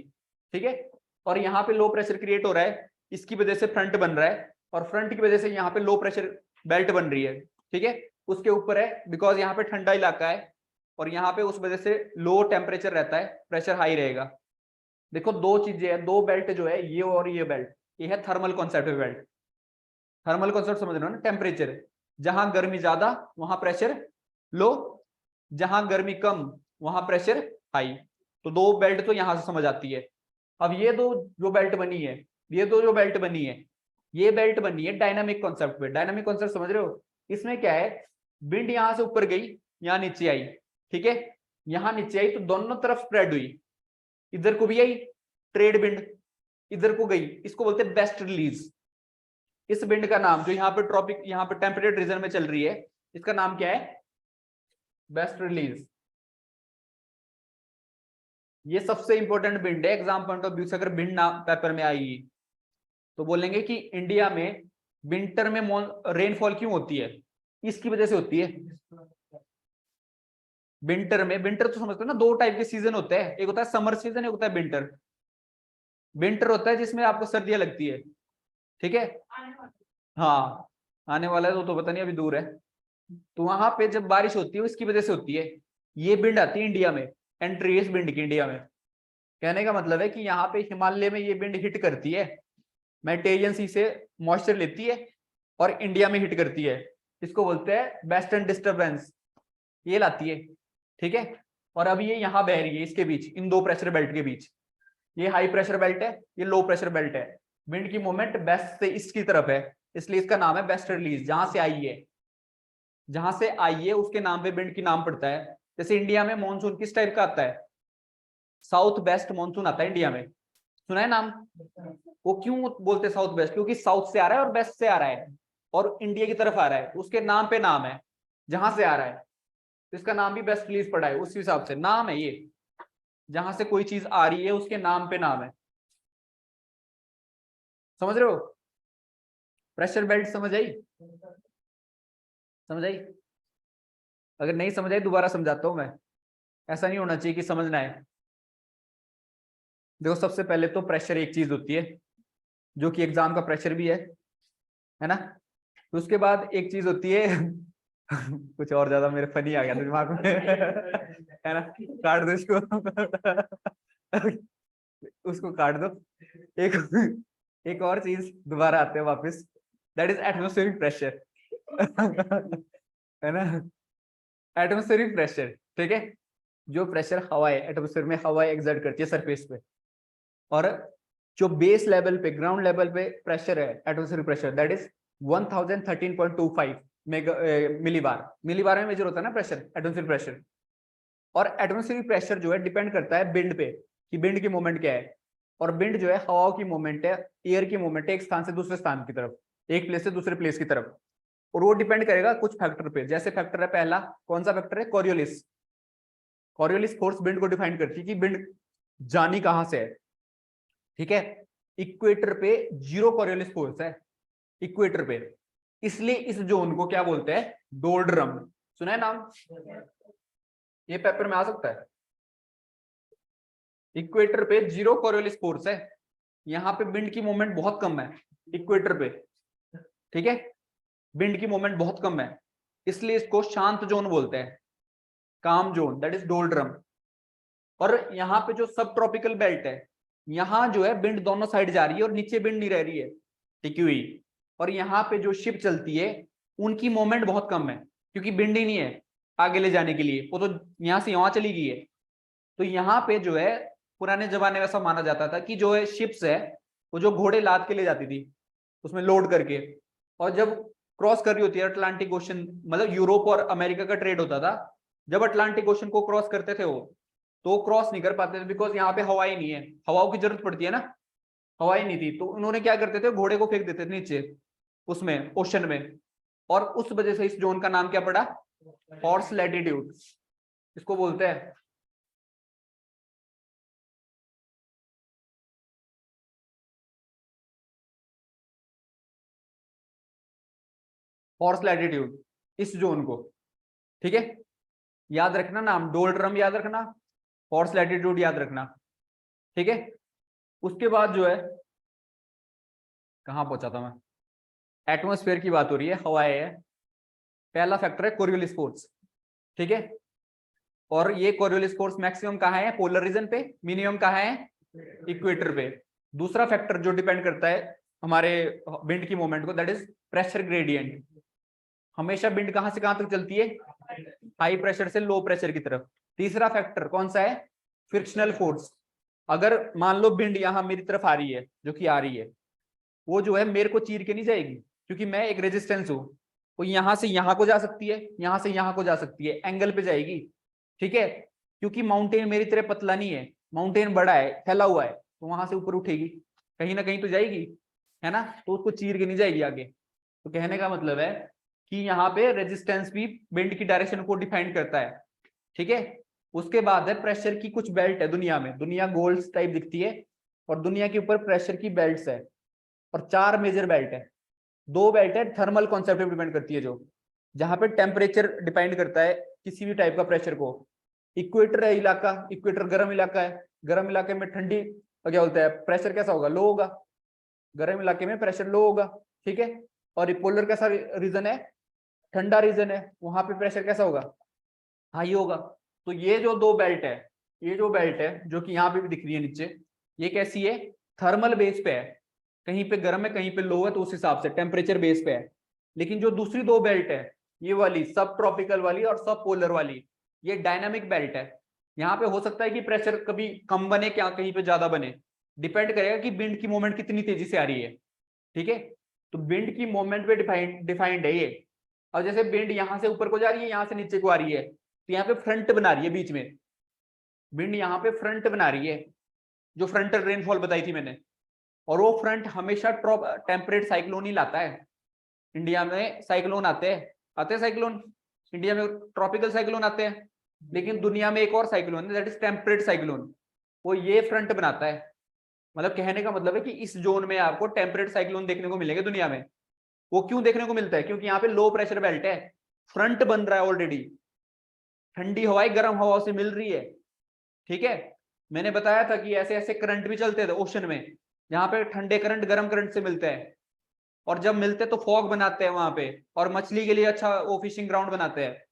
ठीक है। और यहाँ पे लो प्रेशर क्रिएट हो रहा है, इसकी वजह से फ्रंट बन रहा है, और फ्रंट की वजह से यहाँ पे लो प्रेशर बेल्ट बन रही है, ठीक है। उसके ऊपर है बिकॉज यहाँ पे ठंडा इलाका है, और यहाँ पे उस वजह से लो टेम्परेचर रहता है, प्रेशर हाई रहेगा। देखो दो चीजें हैं, दो बेल्ट जो है ये और ये बेल्ट, ये है thermal concept belt. Thermal concept समझ रहे हो ना? टेम्परेचर, जहां गर्मी ज्यादा वहां प्रेशर लो, जहां गर्मी कम वहां प्रेशर हाई। तो दो बेल्ट तो यहां से समझ आती है। अब ये दो जो बेल्ट बनी है, ये दो जो बेल्ट बनी है, ये बेल्ट बनी है डायनामिक कॉन्सेप्ट पे। डायनामिक कॉन्सेप्ट समझ रहे हो? इसमें क्या है, विंड यहां से ऊपर गई, यहां नीचे आई, ठीक है। यहां नीचे आई तो दोनों तरफ स्प्रेड हुई, इधर को भी आई ट्रेड विंड, इधर को गई, इसको बोलते हैं बेस्ट रिलीज। इस विंड का नाम जो यहाँ पे ट्रॉपिक, यहाँ पे टेम्परेट रीजन में चल रही है, इसका नाम क्या है? Best release. ये सबसे इंपॉर्टेंट विंड है एग्जाम पॉइंट ऑफ व्यू से। अगर विंड नाम पेपर में आएगी तो बोलेंगे कि इंडिया में विंटर में रेनफॉल क्यों होती है? इसकी वजह से होती है। विंटर में, विंटर तो समझते हो ना, दो टाइप के सीजन होते हैं, एक होता है समर सीजन, एक होता है विंटर। विंटर होता है जिसमें आपको सर्दियां लगती है, ठीक है। हाँ, आने वाला है तो पता नहीं, अभी दूर है। तो वहां पे जब बारिश होती है इसकी वजह से होती है। ये विंड आती है इंडिया में, एंट्री इस विंड की इंडिया में। कहने का मतलब है कि यहाँ पे हिमालय में ये विंड हिट करती है, मेडिटेरियन सी से मॉइस्चर लेती है और इंडिया में हिट करती है। इसको बोलते हैं वेस्टर्न डिस्टर्बेंस, ये लाती है, ठीक है। और अब ये यहाँ बह रही है इसके बीच, इन दो प्रेशर बेल्ट के बीच। ये हाई प्रेशर बेल्ट है, ये लो प्रेशर बेल्ट है। विंड की मूवमेंट वेस्ट से ईस्ट की तरफ है, इसलिए इसका नाम है वेस्ट रिलीज। जहां से आई है, जहां से आई है उसके नाम पे विंड की नाम पड़ता है। जैसे इंडिया में मानसून किस टाइप का आता है? साउथ वेस्ट मानसून आता है इंडिया में, सुना है नाम? वो क्यों बोलते हैं साउथ वेस्ट? क्योंकि साउथ से आ रहा है और वेस्ट से आ रहा है और इंडिया की तरफ आ रहा है, उसके नाम पे नाम है जहां से आ रहा है। तो इसका नाम भी वेस्ट रिलीज पड़ा है, उस हिसाब से नाम है ये। जहां से कोई चीज आ रही है उसके नाम पे नाम है। समझ रहे हो? प्रेशर बेल्ट समझ आई? समझ आई? अगर नहीं समझ आई दोबारा समझाता हूं मैं, ऐसा नहीं होना चाहिए कि समझना है। देखो सबसे पहले तो प्रेशर एक चीज होती है जो कि एग्जाम का प्रेशर भी है ना। तो उसके बाद एक चीज होती है कुछ और ज्यादा मेरे फनी आ गया था दिमाग में है ना, काट दो इसको उसको काट दो। एक एक और चीज दोबारा आते हैं वापस, दैट इज एटमॉस्फेरिक प्रेशर है ना। एटमॉस्फेरिक प्रेशर, ठीक है। जो प्रेशर हवा है, एटमॉस्फेयर में हवा एक्सर्ट करती है सरफेस पे, और जो बेस लेवल पे, ग्राउंड लेवल पे प्रेशर है, atmospheric pressure, that is 1013.25 millibar. Millibar में मेजर होता है ना प्रेशर, एटमॉस्फेरिक प्रेशर। और एटमॉस्फेरिक प्रेशर जो है डिपेंड करता है विंड पे, कि विंड की मूवमेंट क्या है। और विंड जो है हवाओं की मूवमेंट है, एयर की मूवमेंट है, एक स्थान से दूसरे स्थान की तरफ, एक प्लेस से दूसरे प्लेस की तरफ। और वो डिपेंड करेगा कुछ फैक्टर पे। जैसे फैक्टर है पहला, कौन सा फैक्टर है? कॉरियोलिस। कॉरियोलिस फोर्स विंड को डिफाइन करती है कि विंड जानी कहां से है, ठीक है। इक्वेटर पे जीरो कॉरियोलिस फोर्स है, इक्वेटर पे, इसलिए इस जोन को क्या बोलते हैं? डोल्ड्रम। सुना है नाम? ये पेपर में आ सकता है। इक्वेटर पे जीरो कॉरियोलिस फोर्स है, यहाँ पे विंड की मूवमेंट बहुत कम है इक्वेटर पे, ठीक है। विंड की मूवमेंट बहुत कम है, इसलिए इसको शांत जोन बोलते हैं, काम जोन, दैट इज डोल्ड्रम। और यहाँ पे जो सब ट्रॉपिकल बेल्ट है, यहाँ जो है विंड दोनों साइड जा रही है और नीचे विंड नहीं रह रही है, टिकी हुई। और यहाँ पे जो शिप चलती है उनकी मूवमेंट बहुत कम है, क्योंकि बिंड ही नहीं है आगे ले जाने के लिए, वो तो यहाँ से यहाँ चली गई है। तो यहाँ पे जो है पुराने जमाने में ऐसा माना जाता था कि जो है शिप्स है वो जो घोड़े लाद के ले जाती थी उसमें लोड करके, और जब क्रॉस कर रही होती है अटलांटिक ओशन, मतलब यूरोप और अमेरिका का ट्रेड होता था, जब अटलांटिक ओशन को क्रॉस करते थे वो, तो क्रॉस नहीं कर पाते थे बिकॉज यहाँ पे हवा ही नहीं है, हवाओं की जरूरत पड़ती है ना, हवा ही नहीं थी। तो उन्होंने क्या करते थे, घोड़े को फेंक देते थे नीचे उसमें ओशन में, और उस वजह से इस जोन का नाम क्या पड़ा, हॉर्स लैटिट्यूड इसको बोलते हैं। हॉर्स लैटिट्यूड इस जोन को, ठीक है, याद रखना नाम, डोल्ड्रम याद रखना, हॉर्स लैटिट्यूड याद रखना, ठीक है। उसके बाद जो है, कहां पहुंचा था मैं, एटमोस्फेयर की बात हो रही है, हवाएं है। पहला फैक्टर है कोरियोलिस फोर्स, ठीक है, और ये कोरियोलिस फोर्स मैक्सिमम कहाँ है, पोलर रीजन पे, मिनिमम कहाँ है, इक्वेटर पे। दूसरा फैक्टर जो डिपेंड करता है हमारे विंड की मूवमेंट को, दैट इज प्रेशर ग्रेडियंट। हमेशा विंड कहां से कहां तक चलती है, हाई प्रेशर से लो प्रेशर की तरफ। तीसरा फैक्टर कौन सा है, फ्रिक्शनल फोर्स। अगर मान लो विंड यहां मेरी तरफ आ रही है, जो कि आ रही है, वो जो है मेरे को चीर के नहीं जाएगी, क्योंकि मैं एक रेजिस्टेंस हूं, वो यहां से यहां को जा सकती है, यहां से यहां को जा सकती है, एंगल पे जाएगी, ठीक है। क्योंकि माउंटेन मेरी तरह पतला नहीं है, माउंटेन बड़ा है, फैला हुआ है, तो वहां से ऊपर उठेगी, कहीं ना कहीं तो जाएगी, है ना, तो उसको चीर के नहीं जाएगी आगे। तो कहने का मतलब है कि यहाँ पे रेजिस्टेंस भी विंड की डायरेक्शन को डिफाइन करता है, ठीक है। उसके बाद है प्रेशर की कुछ बेल्ट है दुनिया में, दुनिया गोल्स टाइप दिखती है, और दुनिया के ऊपर प्रेशर की बेल्ट्स है, और 4 मेजर बेल्ट है। 2 बेल्ट है थर्मल कॉन्सेप्ट पे डिपेंड करती है, जो जहां पे टेम्परेचर डिपेंड करता है किसी भी टाइप का प्रेशर को। इक्वेटर है इलाका, इक्वेटर गर्म इलाका है, गर्म इलाके में ठंडी क्या बोलते हैं, प्रेशर कैसा होगा, लो होगा, गर्म इलाके में प्रेशर लो होगा, ठीक है। और पोलर कैसा रीजन है, ठंडा रीजन है, वहां पे प्रेशर कैसा होगा, हाई होगा। तो ये जो 2 बेल्ट है, ये जो बेल्ट है जो कि यहाँ पे भी दिख रही है नीचे, ये कैसी है, थर्मल बेस पे है, कहीं पे गर्म है कहीं पे लो है, तो उस हिसाब से टेम्परेचर बेस पे है। लेकिन जो दूसरी 2 बेल्ट है, ये वाली सब ट्रॉपिकल वाली और सब पोलर वाली, ये डायनामिक बेल्ट है। यहाँ पे हो सकता है कि प्रेशर कभी कम बने, क्या कहीं पे ज्यादा बने, डिपेंड करेगा कि विंड की मूवमेंट कितनी तेजी से आ रही है, ठीक है। तो विंड की मूवमेंट पे डिफाइंड है ये। और जैसे विंड यहाँ से ऊपर को जा रही है, यहाँ से नीचे को आ रही है, तो यहाँ पे फ्रंट बना रही है बीच में, विंड यहाँ पे फ्रंट बना रही है, जो फ्रंटल रेनफॉल बताई थी मैंने। और वो फ्रंट हमेशा टेम्परेट साइक्लोन ही लाता है। इंडिया में साइक्लोन आते हैं साइक्लोन, इंडिया में ट्रॉपिकल साइक्लोन आते हैं, लेकिन दुनिया में एक और साइक्लोन है, दैट इज टेम्परेट साइक्लोन, वो ये फ्रंट बनाता है। मतलब कहने का मतलब है कि इस जोन में आपको टेम्परेट साइक्लोन देखने को मिलेंगे दुनिया में। वो क्यों देखने को मिलता है, क्योंकि यहाँ पे लो प्रेशर बेल्ट है, फ्रंट बन रहा है ऑलरेडी, ठंडी हवाएं गर्म हवाओं से मिल रही है, ठीक है। मैंने बताया था कि ऐसे ऐसे करंट भी चलते थे ओशन में, जहाँ पे ठंडे करंट गर्म करंट से मिलते हैं, और जब मिलते तो फॉग बनाते हैं वहां पे, और मछली के लिए अच्छा वो फिशिंग ग्राउंड बनाते हैं।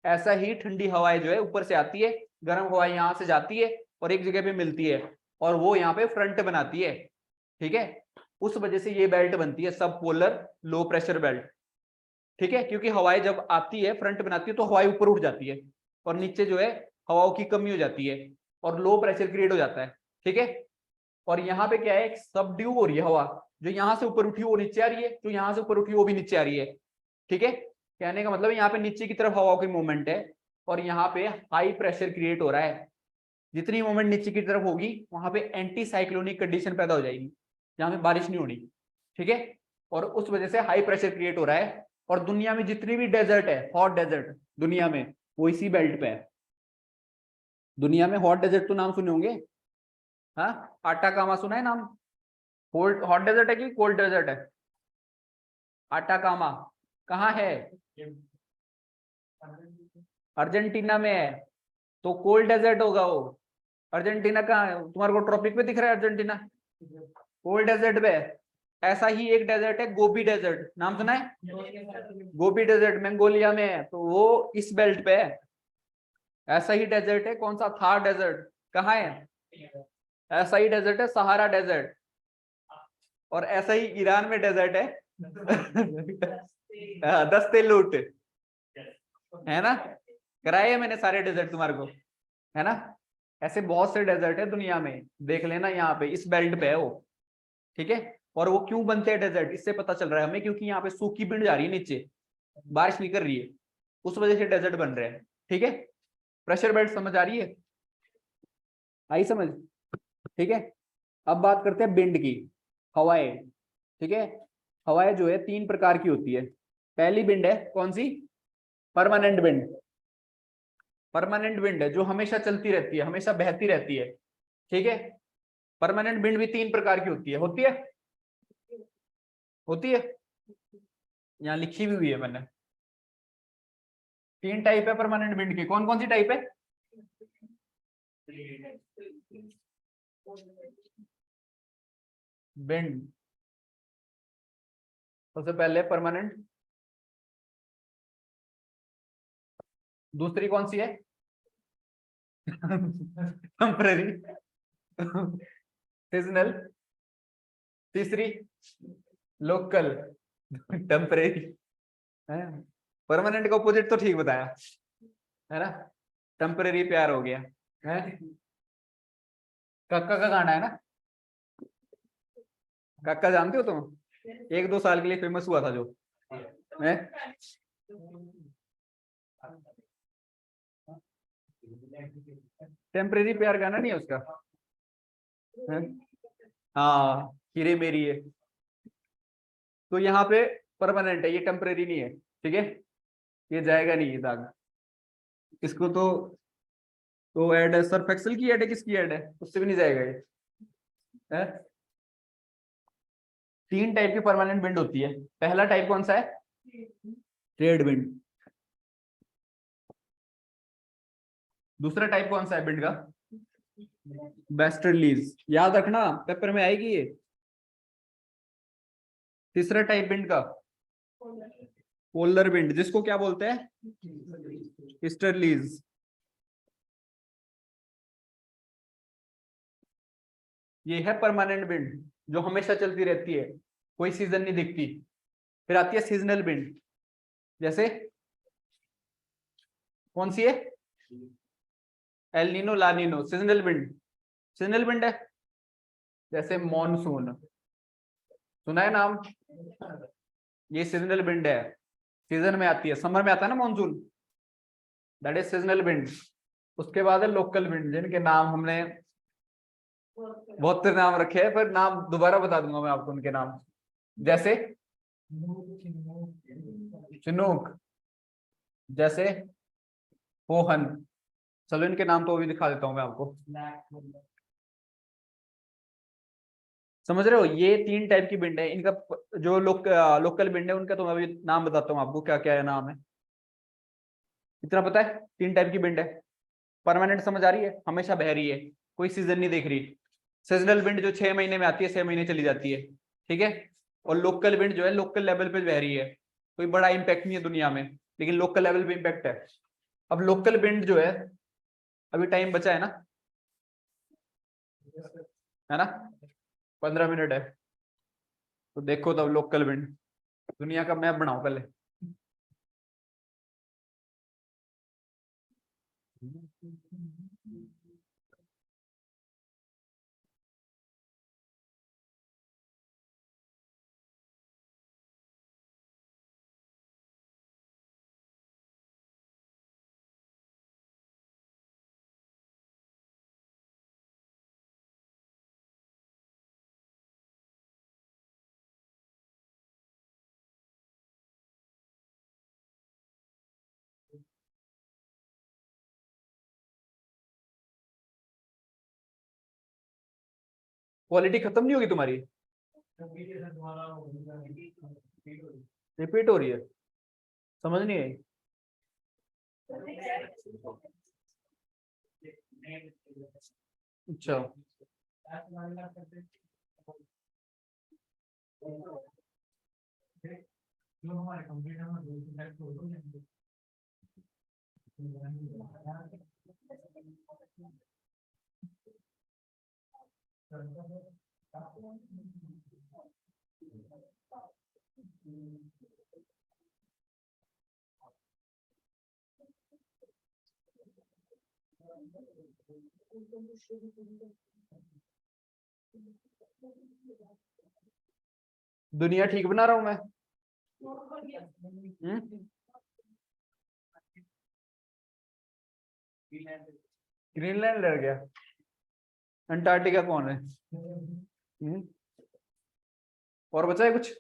ऐसा ही ठंडी हवाएं जो है ऊपर से आती है, गर्म हवाएं यहाँ से जाती है और एक जगह पे मिलती है, और वो यहाँ पे फ्रंट बनाती है, ठीक है। उस वजह से ये बेल्ट बनती है सब पोलर लो प्रेशर बेल्ट, ठीक है। क्योंकि हवाएं जब आती है फ्रंट बनाती है तो हवाएं ऊपर उठ जाती है, और नीचे जो है हवाओं की कमी हो जाती है, और लो प्रेशर क्रिएट हो जाता है, ठीक है। और यहाँ पे क्या है, एक सबड्यू हो रही है हवा, जो यहाँ से ऊपर उठी वो नीचे आ रही है, जो यहाँ से ऊपर उठी वो भी नीचे आ रही है, ठीक है। कहने का मतलब यहाँ पे नीचे की तरफ हवाओं की मूवमेंट है, और यहाँ पे हाई प्रेशर क्रिएट हो रहा है। जितनी मूवमेंट नीचे की तरफ होगी वहां पे एंटी साइक्लोनिक कंडीशन पैदा हो जाएगी, जहाँ पे बारिश नहीं होनी, ठीक है। और उस वजह से हाई प्रेशर क्रिएट हो रहा है। और दुनिया में जितनी भी डेजर्ट है, हॉट डेजर्ट दुनिया में, वो इसी बेल्ट पे है। दुनिया में हॉट डेजर्ट तो नाम सुने होंगे, हाँ, आटाकामा सुना है नाम, कोल्ड हॉट डेजर्ट है कि कोल्ड डेजर्ट है, आटाकामा कहाँ है, अर्जेंटीना में है, तो कोल्ड डेजर्ट होगा वो। अर्जेंटीना कहाँ है, तुम्हारे को ट्रॉपिक पे दिख रहा है अर्जेंटीना, कोल्ड डेजर्ट पे है। ऐसा ही एक डेजर्ट है गोबी डेजर्ट, नाम सुना है, गोबी डेजर्ट मंगोलिया में है, तो वो इस बेल्ट पे है। ऐसा ही डेजर्ट है कौन सा, थार डेजर्ट कहाँ है, ऐसा ही डेजर्ट है सहारा डेजर्ट, और ऐसा ही ईरान में डेजर्ट है। दस्ते लूट है ना, कराए है मैंने सारे डेजर्ट तुम्हारे को, है ना। ऐसे बहुत से डेजर्ट है दुनिया में, देख लेना यहाँ पे इस बेल्ट पे है वो, ठीक है। और वो क्यों बनते हैं डेजर्ट, इससे पता चल रहा है हमें, क्योंकि यहाँ पे सूखी पिंड जा रही है नीचे, बारिश नहीं कर रही है, उस वजह से डेजर्ट बन रहे हैं, ठीक है। प्रेशर बेल्ट समझ आ रही है, आई समझ, ठीक है। अब बात करते हैं बिंड की, हवाएं, ठीक है। हवाएं जो है 3 प्रकार की होती है। पहली बिंड है कौन सी, परमानेंट बिंड। परमानेंट विंड है जो हमेशा चलती रहती है, हमेशा बहती रहती है, ठीक है। परमानेंट विंड भी 3 प्रकार की होती है, होती है, यहाँ लिखी भी हुई है मैंने। 3 टाइप है परमानेंट विंड की, कौन कौन सी टाइप है। विंड सबसे पहले परमानेंट, दूसरी कौन सी है, टेम्पररी, सीजनल, तीसरी लोकल, टेम्परेरी। परमानेंट का ऑपोजिट तो ठीक बताया, है ना, टेम्परेरी प्यार हो गया है। काका का गाना है ना, काका जानते हो तुम, 1-2 साल के लिए फेमस हुआ था जो है। टेम्परेरी प्यार गाना नहीं है उसका है? हाँ हीरे मेरी है। तो यहाँ पे परमानेंट है, ये टेम्परेरी नहीं है, ठीक है, ये जाएगा नहीं ये दाग। इसको तो ऐड है, सर्फ एक्सेल की ऐड है, किसकी ऐड है, उससे भी नहीं जाएगा ये है? 3 टाइप की परमानेंट बिंड होती है। पहला टाइप कौन सा है, ट्रेड बिंड। दूसरा टाइप कौन सा है बिंड का, वेस्टर्लीज, याद रखना पेपर में आएगी ये। तीसरा टाइप बिंड का पोलर विंड, जिसको क्या बोलते हैं, ईस्टर्लीज। ये है परमानेंट विंड जो हमेशा चलती रहती है, कोई सीजन नहीं दिखती। फिर आती है सीजनल विंड, जैसे कौन सी है, El Nino La Nino, seasonal wind, seasonal wind है। जैसे मॉनसून, सुना है नाम, ये सीजनल विंड है, सीजन में आती है, समर में आता है ना monsoon, that is seasonal wind. उसके बाद है लोकल विंड, जिनके नाम हमने बहुत से नाम रखे हैं, पर नाम दोबारा बता दूंगा मैं आपको उनके नाम, जैसे चिनूक, जैसे पोहन। चलो इनके नाम तो अभी दिखा देता हूं मैं आपको, समझ रहे हो। ये 3 टाइप की बिंड है, इनका जो लोकल बिंड है उनका तो मैं अभी नाम बताता हूँ आपको क्या क्या है नाम है। इतना पता है 3 टाइप की बिंड है। परमानेंट समझ आ रही है, हमेशा बह रही है, कोई सीजन नहीं देख रही। सीजनल विंड जो 6 महीने में आती है, 6 महीने चली जाती है, ठीक है। और लोकल विंड जो है लोकल लेवल पे बह रही है, कोई बड़ा इंपैक्ट नहीं है दुनिया में, लेकिन लोकल लेवल पे इंपैक्ट है। अब लोकल विंड जो है, अभी टाइम बचा है ना, 15 मिनट है, तो देखो तब लोकल विंड, दुनिया का मैप बनाओ पहले। क्वालिटी खत्म नहीं होगी तुम्हारी, रिपीट हो रही है, समझ नहीं आई। अच्छा दुनिया ठीक बना रहा हूं मैं? ग्रीनलैंड रह गया। अंटार्कटिका कौन है? और बचा है कुछ?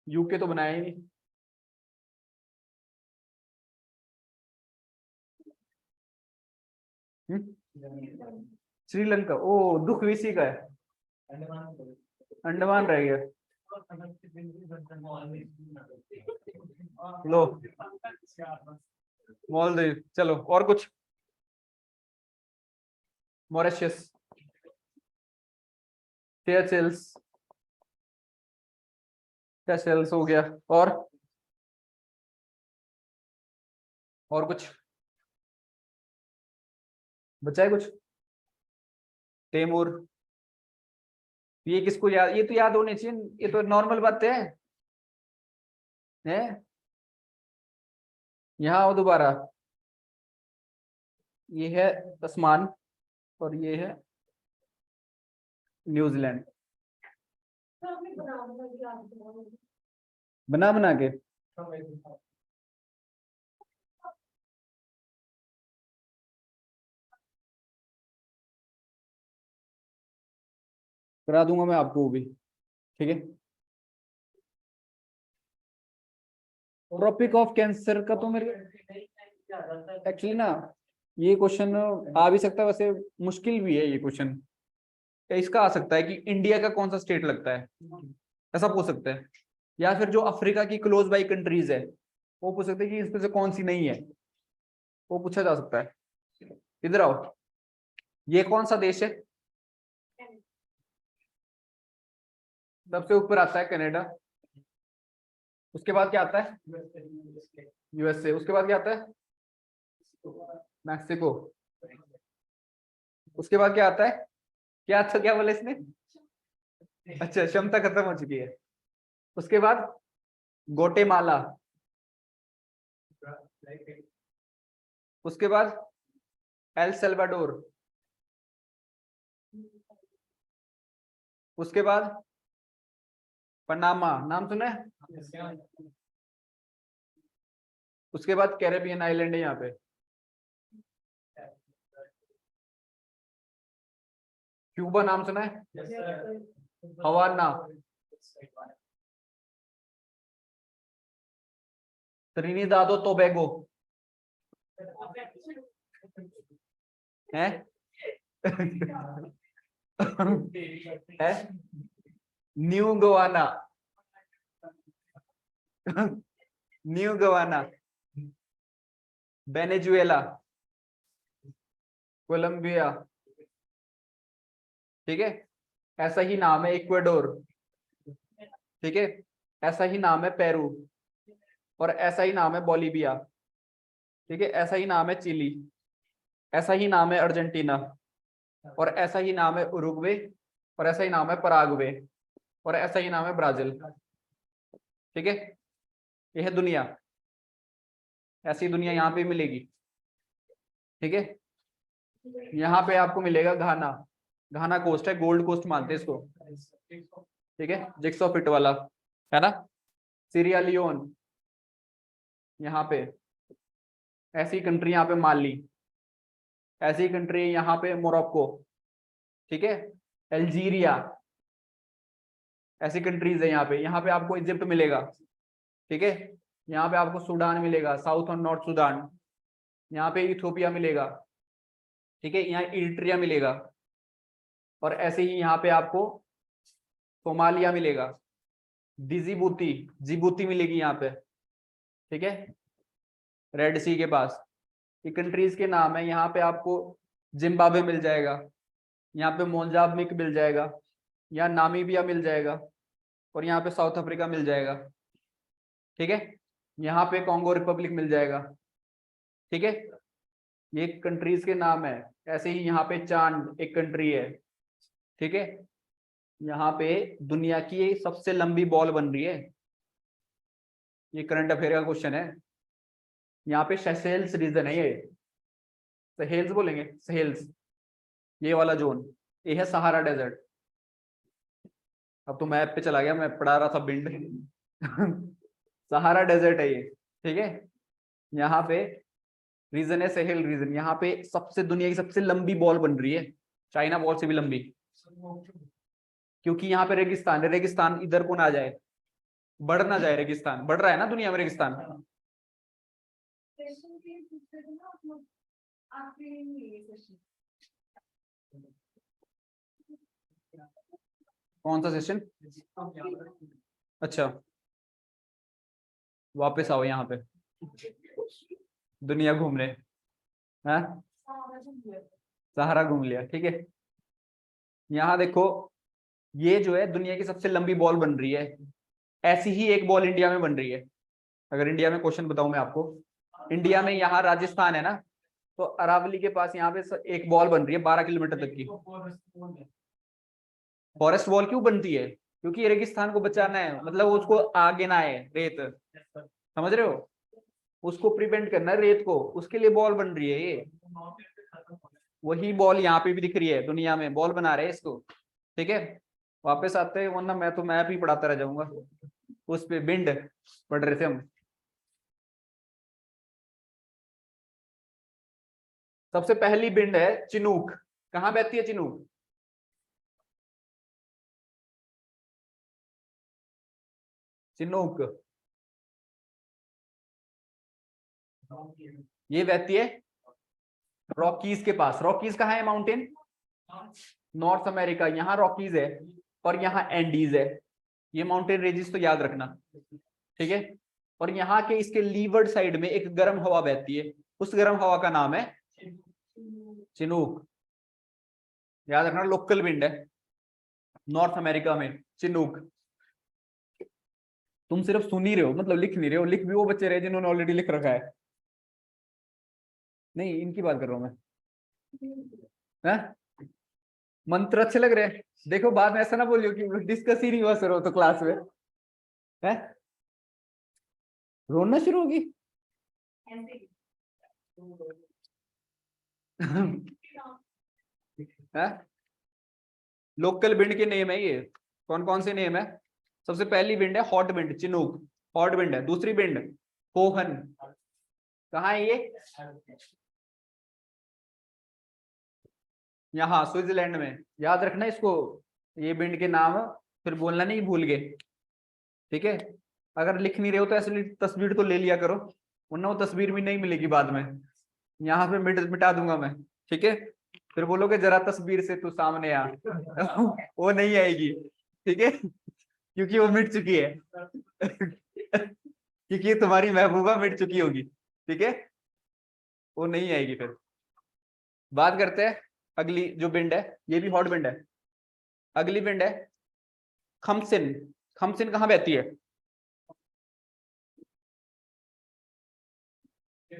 यूके तो बनाया ही नहीं। श्रीलंका, ओ दुख इसी का है। अंडमान रह गया। लो मालदीव, चलो और कुछ? मॉरिशस, सेशेल्स, सेशेल्स हो गया। और कुछ बचा है कुछ? तेमूर, ये किसको याद, ये तो याद होने चाहिए, ये तो नॉर्मल बात है? यहाँ आओ दोबारा, ये है तस्मान और ये है न्यूजीलैंड। बना बना के करा दूंगा मैं आपको वो भी, ठीक है। ट्रॉपिक ऑफ कैंसर का तो मेरे एक्चुअली ना ये क्वेश्चन आ भी सकता है, वैसे मुश्किल भी है ये क्वेश्चन। इसका आ सकता है कि इंडिया का कौन सा स्टेट लगता है, ऐसा पूछ सकते हैं। या फिर जो अफ्रीका की क्लोज बाई कंट्रीज है वो पूछ सकते हैं कि इसमें से कौन सी नहीं है, वो पूछा जा सकता है। इधर आओ, ये कौन सा देश है? सबसे ऊपर आता है कनाडा, उसके बाद क्या आता है? यूएसए, उसके बाद क्या आता है? मैक्सिको, उसके बाद क्या आता है? क्या था, क्या बोला इसने? अच्छा, क्षमता खत्म हो चुकी है। उसके बाद गोटेमाला, उसके बाद एल सल्वाडोर, उसके बाद पनामा, नाम सुना है? उसके बाद कैरेबियन आइलैंड है यहाँ पे, क्यूबा नाम सुना है? हवाना, त्रिनिदाद और टोबैगो है? है न्यू गवाना, न्यू गवाना, वेनेजुएला, कोलंबिया, ठीक है। ऐसा ही नाम है इक्वाडोर, ठीक है। ऐसा ही नाम है पेरू, और ऐसा ही नाम है बोलीविया, ठीक है। ऐसा ही नाम है चिली, ऐसा ही नाम है अर्जेंटीना, और ऐसा ही नाम है उरुग्वे, और ऐसा ही नाम है पराग्वे, और ऐसा ही नाम है ब्राजील, ठीक है। ये है दुनिया, ऐसी दुनिया यहाँ पे मिलेगी, ठीक है। यहाँ पे आपको मिलेगा घाना, घाना कोस्ट है, गोल्ड कोस्ट मानते हैं इसको, ठीक है, जिक्सो फिट वाला, है ना। सीरिया लियोन यहाँ पे, ऐसी कंट्री यहाँ पे माली, ऐसी कंट्री यहाँ पे मोरक्को, ठीक है। अल्जीरिया, ऐसी कंट्रीज है यहाँ पे। यहाँ पे आपको इजिप्ट मिलेगा, ठीक है। यहाँ पे आपको सूडान मिलेगा, साउथ और नॉर्थ सूडान। यहाँ पे इथोपिया मिलेगा, ठीक है। यहाँ इरिट्रिया मिलेगा, और ऐसे ही यहाँ पे आपको सोमालिया मिलेगा, डिजिबूती, जिबूती मिलेगी यहाँ पे, ठीक है, रेड सी के पास। ये कंट्रीज के नाम है। यहाँ पे आपको जिम्बाब्वे मिल जाएगा, यहाँ पे मोजाम्बिक मिल जाएगा, यहाँ नामीबिया मिल जाएगा, और यहाँ पे साउथ अफ्रीका मिल जाएगा, ठीक है। यहाँ पे कॉन्गो रिपब्लिक मिल जाएगा, ठीक है। ये कंट्रीज के नाम है। ऐसे ही यहाँ पे चांद एक कंट्री है, ठीक है। यहाँ पे दुनिया की सबसे लंबी बॉल बन रही है, ये करंट अफेयर का क्वेश्चन है। यहाँ पे सेशेल्स रीजन है, ये सहेल्स बोलेंगे, सहेल्स, ये वाला जोन, ये है सहारा डेजर्ट। अब तो मैप पे चला गया, मैं पढ़ा रहा था बिंड सहारा डेजर्ट है ये, ठीक है। यहाँ पे रीजन है सहेल रीजन। यहाँ पे सबसे दुनिया की सबसे लंबी बॉल बन रही है, चाइना बॉल से भी लंबी, क्योंकि यहाँ पे रेगिस्तान है। रेगिस्तान इधर को ना जाए, बढ़ ना जाए, रेगिस्तान बढ़ रहा है ना दुनिया में, रेगिस्तान। कौन सा सेशन? अच्छा, वापस आओ यहाँ पे, दुनिया घूम रहे हैं, सहारा घूम लिया, ठीक है। यहाँ देखो, ये जो है दुनिया की सबसे लंबी बॉल बन रही है। ऐसी ही एक बॉल इंडिया में बन रही है। अगर इंडिया में क्वेश्चन बताऊं मैं आपको, इंडिया में यहाँ राजस्थान है ना, तो अरावली के पास यहाँ पे एक बॉल बन रही है 12 किलोमीटर तक की। फॉरेस्ट वॉल क्यों बनती है? क्योंकि रेगिस्तान को बचाना है, मतलब उसको आगे ना आए रेत, समझ रहे हो, उसको प्रिवेंट करना है रेत को, उसके लिए बॉल बन रही है ये। वही बॉल यहाँ पे भी दिख रही है, दुनिया में बॉल बना रहे हैं इसको, ठीक है। वापस आते हैं, वरना मैं तो मैप ही पढ़ाता रह जाऊंगा। उस पे बिंड पढ़ रहे थे हम। सबसे पहली बिंड है चिनूक। कहाँ बहती है चिनूक? चिनूक ये बहती है रॉकीज के पास। रॉकीज कहाँ है? Mountain, north America. यहाँ रॉकीज है और यहाँ एंडीज है। ये माउंटेन रेंजेस तो याद रखना, ठीक है। और यहाँ के इसके लीवर्ड साइड में एक गर्म हवा बहती है, उस गर्म हवा का नाम है चिनूक। याद रखना, लोकल विंड है नॉर्थ अमेरिका में, चिनूक। तुम सिर्फ सुन ही रहे हो, मतलब लिख नहीं रहे हो। लिख भी वो बच्चे रहे जिन्होंने ऑलरेडी लिख रखा है। नहीं, इनकी बात कर रहा हूं मैं, है? मंत्र अच्छे लग रहे हैं। देखो बाद में ऐसा ना बोलियो कि डिस्कस ही नहीं हुआ सर हो तो क्लास में, है? रोना शुरू होगी है? लोकल विंड के नेम है ये। कौन कौन से नेम है? सबसे पहली विंड है hot wind, Chinook, hot wind है। दूसरी विंड कोहन, कहाँ है ये? यहाँ स्विट्जरलैंड में। याद रखना इसको, ये विंड के नाम, फिर बोलना नहीं भूल गए, ठीक है। अगर लिख नहीं रहे हो तो ऐसे तस्वीर तो ले लिया करो, वरना वो तस्वीर भी नहीं मिलेगी बाद में। यहाँ पे मिटा दूंगा मैं, ठीक है। फिर बोलोगे जरा तस्वीर से तू सामने आ वो नहीं आएगी, ठीक है, क्योंकि वो मिट चुकी है क्योंकि तुम्हारी महबूबा मिट चुकी होगी, ठीक है, वो नहीं आएगी। फिर बात करते हैं अगली जो विंड है, ये भी हॉट विंड है। अगली विंड है खमसिन। खमसिन कहाँ बहती है?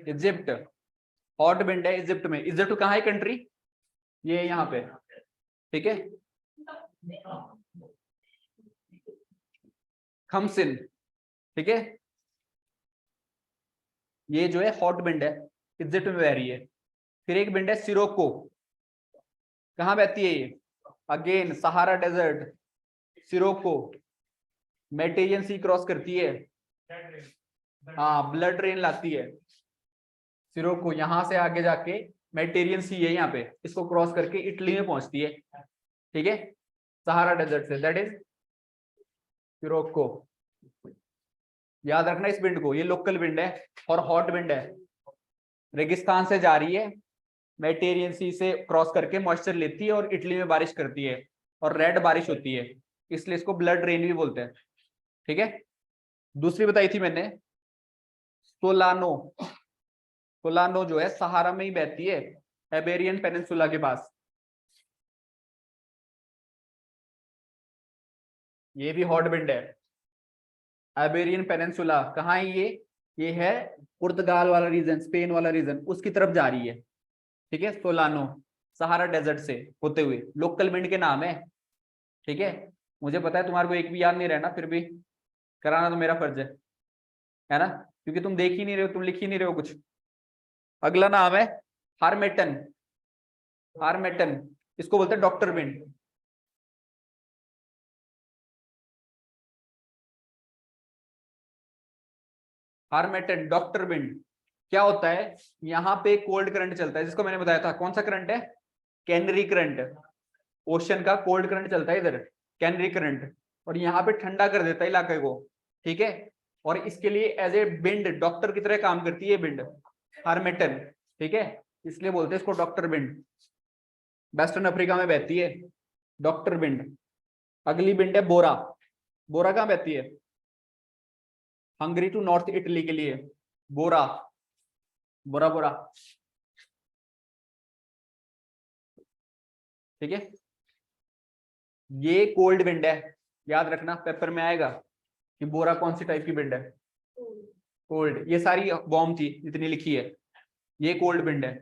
इजिप्ट। हॉट विंड है इजिप्ट में। इजिप्ट कहाँ है कंट्री? ये यहाँ पे, ठीक है। खमसिन, ठीक है। ये जो है हॉट विंड है, इजिप्ट में बह रही है। फिर एक विंड है सिरोको। कहाँ बहती है ये? Again Sahara desert, sirocco. Mediterranean sea cross करती है, हाँ, ब्लड रेन लाती है। सिरोको यहां से आगे जाके मेडिटेरियन सी है यहाँ पे, इसको क्रॉस करके इटली में पहुंचती है, ठीक है, सहारा डेजर्ट से। That is Scirocco. याद रखना इस विंड को, ये लोकल विंड है और हॉट विंड है। रेगिस्तान से जा रही है, मेडिटेरियन सी से क्रॉस करके मॉइस्चर लेती है और इटली में बारिश करती है, और रेड बारिश होती है, इसलिए इसको ब्लड रेन भी बोलते हैं, ठीक है। दूसरी बताई थी मैंने सोलानो। सोलानो जो है सहारा में ही बहती है, इबेरियन पेनिनसुला के पास। ये भी हॉट विंड है, इबेरियन पेनिनसुला। कहाँ है ये? ये है पुर्तगाल वाला रीजन, स्पेन वाला रीजन, उसकी तरफ जा रही है, ठीक है, सोलानो, सहारा डेजर्ट से होते हुए, लोकल विंड के नाम है। ठीक है, मुझे पता है तुम्हारे को एक भी याद नहीं रहना, फिर भी कराना तो मेरा फर्ज है ना, क्योंकि तुम देख ही नहीं रहे हो, तुम लिख ही नहीं रहे हो कुछ। अगला नाम है हार्मेटन। हार्मेटन, इसको बोलते हैं डॉक्टर विंड। हार्मेटन डॉक्टर विंड क्या होता है, यहाँ पे कोल्ड करंट चलता है, जिसको मैंने बताया था, कौन सा करंट है, कैनरी करंट। ओशन का कोल्ड करंट चलता है इधर, कैनरी करंट, और यहाँ पे ठंडा कर देता है इलाके को। ठीक है, और इसके लिए एज ए बिंड, डॉक्टर की तरह काम करती है बिंड, हार्मेटन। ठीक है, इसलिए बोलते हैं इसको डॉक्टर बिंड। वेस्टर्न अफ्रीका में बहती है डॉक्टर बिंड। अगली बिंड है बोरा। बोरा कहाँ बहती है, हंगरी टू नॉर्थ इटली के लिए, बोरा, बोरा बोरा। ठीक है, ये कोल्ड विंड है, याद रखना पेपर में आएगा कि बोरा कौन सी टाइप की विंड है, कोल्ड। ये सारी वार्म थी जितनी लिखी है, ये कोल्ड विंड है।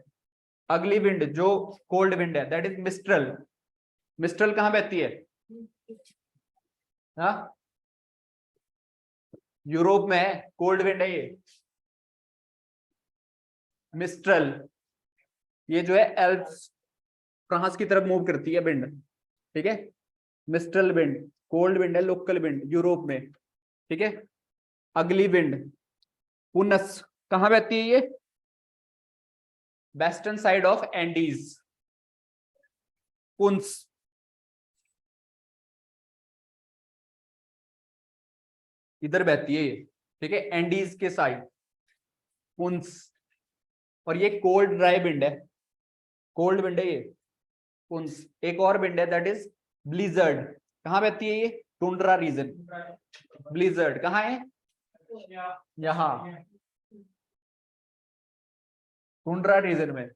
अगली विंड जो कोल्ड विंड है दैट इज मिस्ट्रल। मिस्ट्रल कहाँ बहती है, हाँ, यूरोप में है, कोल्ड विंड है ये मिस्ट्रल। ये जो है एल्प्स, फ्रांस की तरफ मूव करती है विंड। ठीक है, मिस्ट्रल विंड कोल्ड विंड है, लोकल विंड यूरोप में। ठीक है, अगली विंड पुनस, कहां बहती है ये, वेस्टर्न साइड ऑफ एंडीज, पुंस। इधर बहती है ये, ठीक है, एंडीज के साइड, पुंस। और ये कोल्ड ड्राई विंड है, कोल्ड विंड है ये, पुंस। एक और विंड है दैट इज ब्लिजर्ड, कहां बहती है ये, टुंड्रा रीजन। ब्लिजर्ड कहाँ है, यहाँ टुंड्रा रीजन में,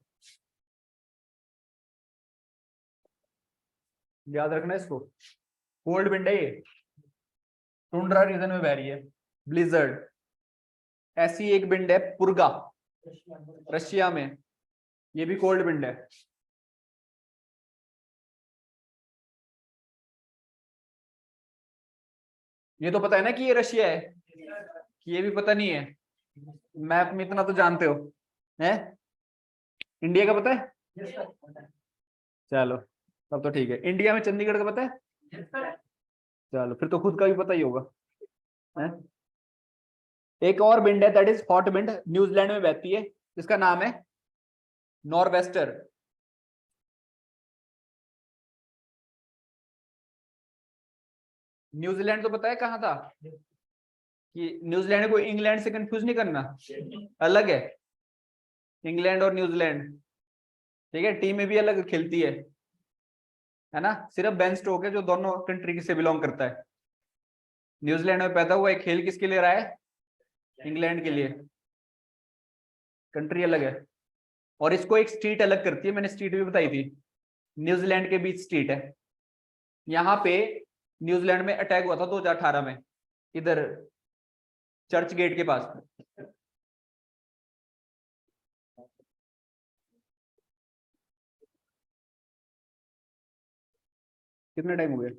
याद रखना इसको। कोल्ड विंड है ये, टुंड्रा रीजन में बह रही है, ब्लिजर्ड। ऐसी एक विंड है पुर्गा, रशिया में, ये भी कोल्ड विंड है। ये तो पता है ना कि ये रशिया है, कि ये भी पता नहीं है, मैप में इतना तो जानते हो हैं। इंडिया का पता है, चलो तब तो ठीक है। इंडिया में चंडीगढ़ का पता है, चलो फिर तो खुद का भी पता ही होगा है? एक और विंड है that is hot wind, New Zealand में बहती है, इसका नाम है नॉरवेस्टर। न्यूजीलैंड तो पता है कहाँ था, कि न्यूजीलैंड को इंग्लैंड से कंफ्यूज नहीं करना, अलग है इंग्लैंड और न्यूजीलैंड। ठीक है, टीम में भी अलग खेलती है ना, सिर्फ बेन स्टोक है जो दोनों कंट्री से बिलोंग करता है। न्यूजीलैंड में पैदा हुआ है, खेल किसके लिए रहा है, इंग्लैंड के लिए, कंट्री अलग है। और इसको एक स्ट्रीट अलग करती है, मैंने स्ट्रीट भी बताई थी, न्यूजीलैंड के बीच स्ट्रीट है। यहाँ पे न्यूजीलैंड में अटैक हुआ था 2018 में, इधर चर्च गेट के पास। कितने टाइम हो गए,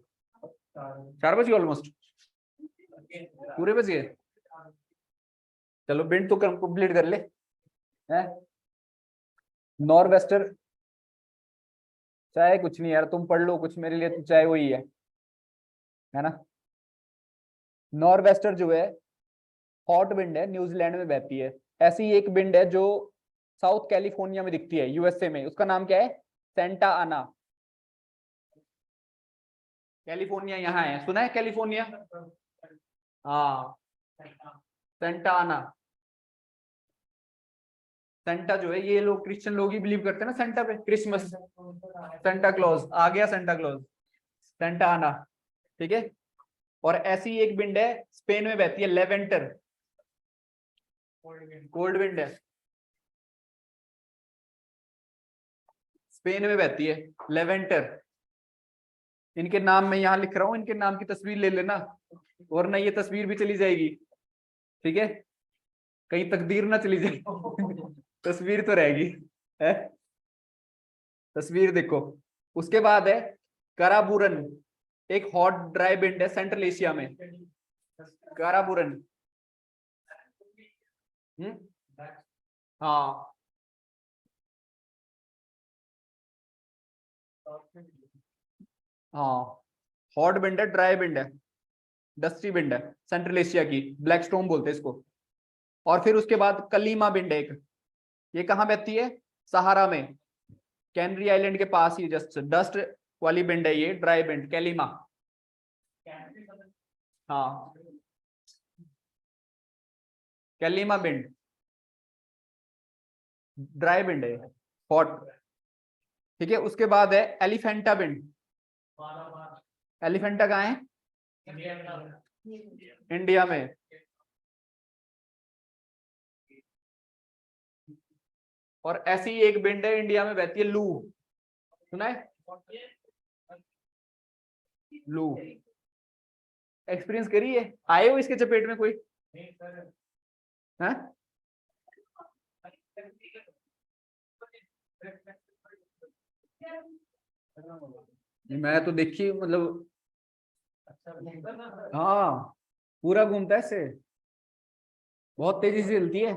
4 बजे ऑलमोस्ट, पूरे बज गए। चलो बिंड तो कंप्लीट कर ले है। नॉरवेस्टर, चाहे कुछ नहीं यार, तुम पढ़ लो कुछ, मेरे लिए तो चाहे वही है ना। नॉरवेस्टर जो है हॉट विंड है, न्यूजीलैंड में बहती है। ऐसी एक विंड है जो साउथ कैलिफोर्निया में दिखती है, यूएसए में, उसका नाम क्या है, सेंटा आना। कैलिफोर्निया यहाँ है, सुना है कैलिफोर्निया, हाँ, सेंटा आना। सेंटा जो है, ये लोग क्रिश्चियन लोग ही बिलीव करते हैं ना सेंटा पे, क्रिसमस, सेंटा क्लॉज आ गया, सेंटा क्लॉज, सेंटा आना। ठीक है, और ऐसी एक विंड है स्पेन में बहती है, लेवेंटर, कोल्ड विंड है, स्पेन में बहती है, लेवेंटर। इनके नाम मैं यहाँ लिख रहा हूँ, इनके नाम की तस्वीर ले लेना, वरना ये तस्वीर भी चली जाएगी। ठीक है, कहीं तकदीर ना चली जाए तस्वीर तो रहेगी है। तस्वीर देखो। उसके बाद है कराबूरन, एक हॉट ड्राई विंड है सेंट्रल एशिया में। कराबूरन। हाँ हाँ, हॉट विंड है, ड्राई विंड है, डस्टी विंड है, सेंट्रल एशिया की, ब्लैक स्टॉर्म बोलते हैं इसको। और फिर उसके बाद कलीमा विंड है एक, ये कहाँ बहती है? सहारा में, कैनरी आइलैंड के पास ही, जस्ट डस्ट वाली विंड है ये, ड्राई विंड कैलिमा। हाँ, कैलिमा विंड ड्राई विंड है, हॉट। ठीक है, उसके बाद है एलिफेंटा विंड। एलिफेंटा कहाँ है? इंडिया में। और ऐसी एक विंड है इंडिया में बहती है, लू, सुना है? लू एक्सपीरियंस करिए, आए हो इसके चपेट में कोई? हाँ? मैं तो देखी मतलब, हाँ पूरा घूमता है इससे, बहुत तेजी से चलती है।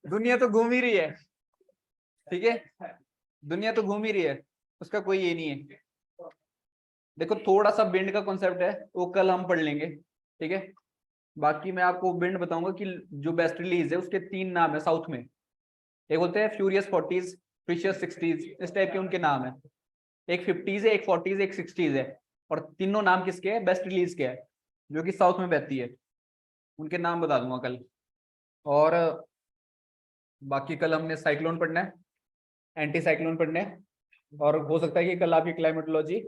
दुनिया तो घूम ही रही है, ठीक है, दुनिया तो घूम ही रही है, उसका कोई ये नहीं है। देखो थोड़ा सा विंड का कॉन्सेप्ट है वो कल हम पढ़ लेंगे, ठीक है। बाकी मैं आपको विंड बताऊंगा कि जो बेस्ट रिलीज है उसके 3 नाम है साउथ में। एक बोलते हैं फ्यूरियस 40s, प्रीशियस 60s, इस टाइप के उनके नाम है। एक 50s है, एक 40s, एक 60s है। और तीनों नाम किसके हैं? बेस्ट रिलीज के है, जो कि साउथ में बहती है। उनके नाम बता दूंगा कल। और बाकी कल हमने साइक्लोन पढ़ना है, एंटी साइक्लोन पढ़ना है। और हो सकता है कि कल आपकी क्लाइमेटोलॉजी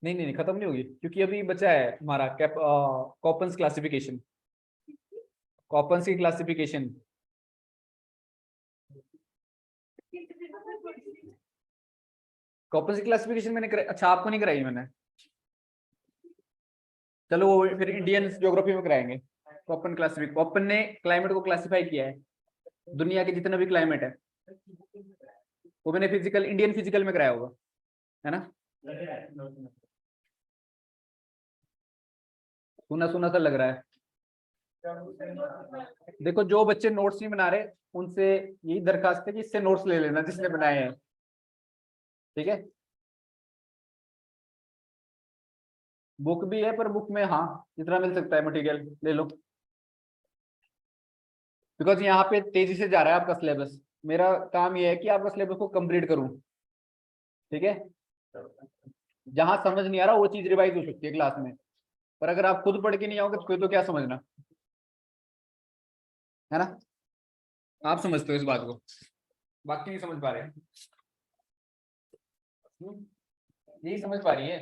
नहीं नहीं नहीं खत्म नहीं होगी, क्योंकि अभी बचा है हमारा कॉपन्स क्लासिफिकेशन। कॉपन्स की क्लासिफिकेशन, कॉपन्स की क्लासिफिकेशन मैंने अच्छा आपको नहीं कराई मैंने, चलो वो फिर इंडियन ज्योग्राफी में कराएंगे। कॉपन क्लासिफिक, कॉपन ने क्लाइमेट को क्लासिफाई किया है, दुनिया के जितना भी क्लाइमेट है वो मैंने फिजिकल, इंडियन फिजिकल में कराया होगा, है ना? सुना सुना सा लग रहा है। देखो जो बच्चे नोट्स नहीं बना रहे उनसे यही दरखास्त है कि इससे नोट्स ले लेना जिसने बनाए हैं, ठीक है। बुक भी है, पर बुक में हाँ जितना मिल सकता है मटेरियल ले लो, बिकॉज यहाँ पे तेजी से जा रहा है आपका सिलेबस। मेरा काम ये है कि आपका सिलेबस को कंप्लीट करूँ, ठीक है। जहां समझ नहीं आ रहा वो चीज रिवाइज हो सकती है क्लास में, पर अगर आप खुद पढ़ के नहीं आओगे तो क्या समझना, है ना? आप समझते हो इस बात को, बाकी नहीं समझ पा रहे। यही समझ पा रही है।